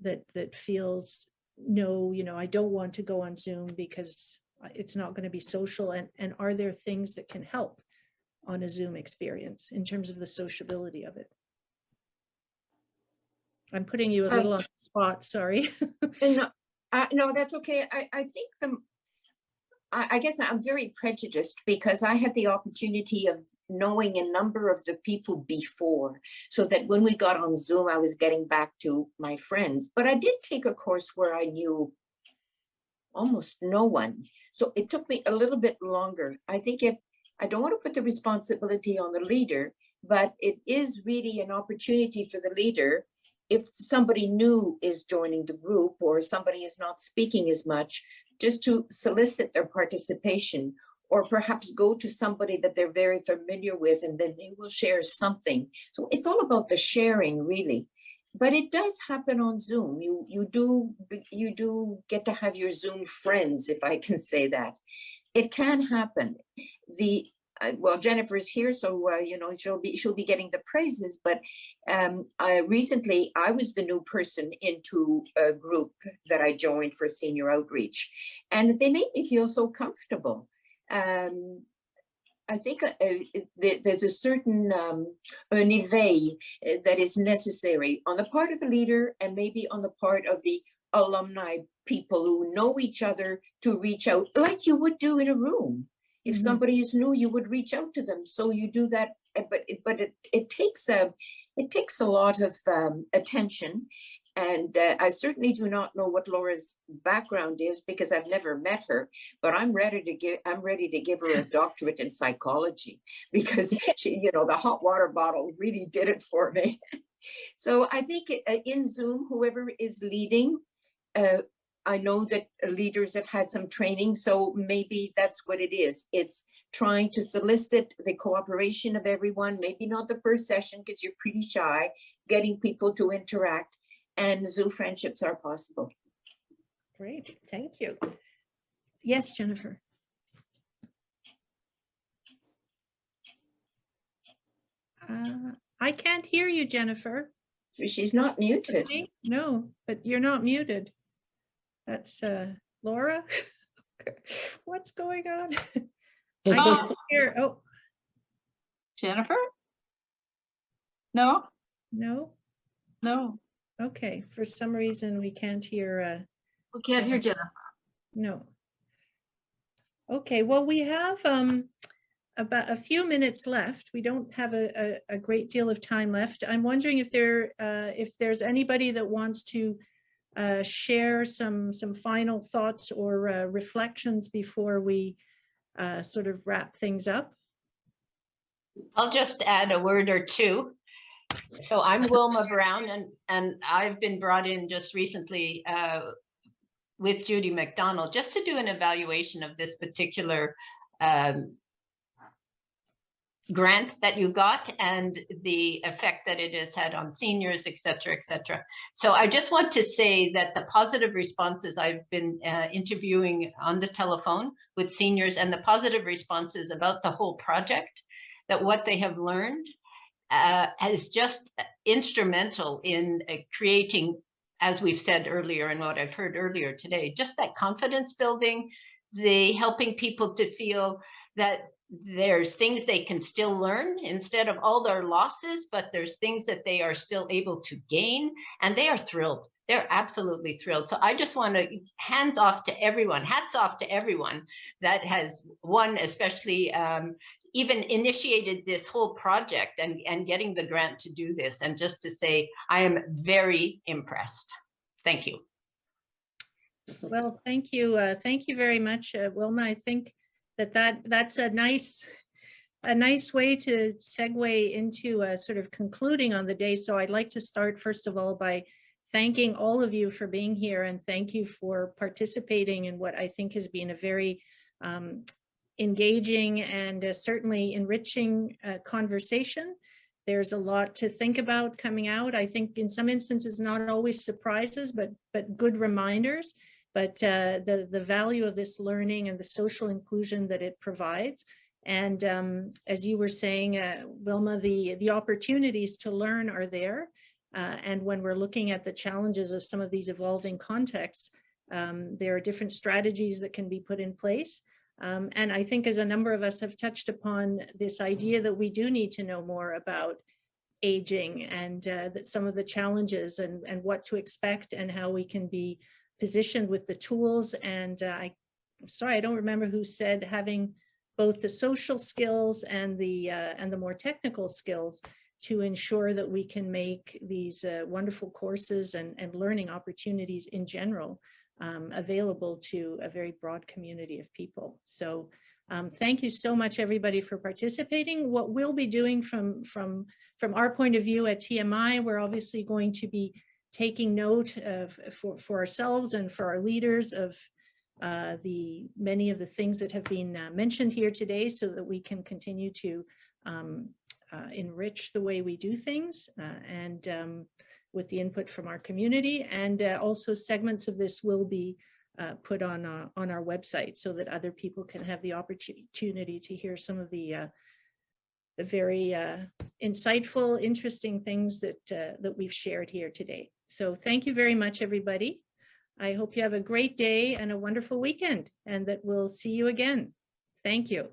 that feels, no, you know, I don't want to go on Zoom because it's not going to be social, and are there things that can help on a Zoom experience in terms of the sociability of it? I'm putting you a little on the spot, sorry. No, that's okay. I think I guess I'm very prejudiced because I had the opportunity of knowing a number of the people before, so that when we got on Zoom, I was getting back to my friends. But I did take a course where I knew almost no one. So it took me a little bit longer. I think I don't want to put the responsibility on the leader, but it is really an opportunity for the leader. If somebody new is joining the group or somebody is not speaking as much, just to solicit their participation, or perhaps go to somebody that they're very familiar with and then they will share something. So it's all about the sharing, really. But it does happen on Zoom. You do get to have your Zoom friends, if I can say that. It can happen. Well, Jennifer's here, so you know, she'll be getting the praises. But recently, I was the new person into a group that I joined for senior outreach, and they made me feel so comfortable. I think there's a certain an éveil that is necessary on the part of the leader and maybe on the part of the alumni people who know each other to reach out like you would do in a room. If somebody is new, you would reach out to them. So you do that, but it takes a lot of attention. And I certainly do not know what Laura's background is because I've never met her. But I'm ready to give her a doctorate in psychology because she, you know, the hot water bottle really did it for me. So I think in Zoom, whoever is leading. I know that leaders have had some training, so maybe that's what it is. It's trying to solicit the cooperation of everyone, maybe not the first session because you're pretty shy, getting people to interact, and Zoom friendships are possible. Great, thank you. Yes, Jennifer. I can't hear you, Jennifer. She's not muted. No, but you're not muted. That's Laura. What's going on? I can't hear. Oh, Jennifer? No, no. no, Okay, for some reason we can't hear. we can't hear Jennifer. No. Okay, well, we have about a few minutes left. We don't have a great deal of time left. I'm wondering if there's anybody that wants to share some final thoughts or reflections before we sort of wrap things up. I'll just add a word or two. So I'm Wilma Brown, and I've been brought in just recently with Judy Macdonald just to do an evaluation of this particular grant that you got and the effect that it has had on seniors, et cetera, et cetera. So I just want to say that the positive responses I've been interviewing on the telephone with seniors and the positive responses about the whole project, that what they have learned is just instrumental in creating, as we've said earlier and what I've heard earlier today, just that confidence building, the helping people to feel that there's things they can still learn instead of all their losses, but there's things that they are still able to gain, and they are thrilled. They're absolutely thrilled. So I just want to hats off to everyone that has especially even initiated this whole project and getting the grant to do this. And just to say, I am very impressed. Thank you. Well, thank you. Thank you very much, Wilma. I think that's a nice way to segue into sort of concluding on the day. So I'd like to start first of all by thanking all of you for being here, and thank you for participating in what I think has been a very engaging and certainly enriching conversation. There's a lot to think about coming out. I think in some instances, not always surprises, but good reminders. But the value of this learning and the social inclusion that it provides. And as you were saying, Wilma, the opportunities to learn are there. And when we're looking at the challenges of some of these evolving contexts, There are different strategies that can be put in place. And I think, as a number of us have touched upon, this idea that we do need to know more about aging and that some of the challenges and what to expect and how we can be positioned with the tools. And I'm sorry, I don't remember who said having both the social skills and the more technical skills to ensure that we can make these wonderful courses and learning opportunities in general available to a very broad community of people. So thank you so much, everybody, for participating. What we'll be doing from our point of view at TMI, we're obviously going to be taking note of for ourselves and for our leaders of many of the things that have been mentioned here today, so that we can continue to enrich the way we do things and with the input from our community. And also segments of this will be put on our website so that other people can have the opportunity to hear some of the very insightful, interesting things that we've shared here today. So thank you very much, everybody. I hope you have a great day and a wonderful weekend, and that we'll see you again. Thank you.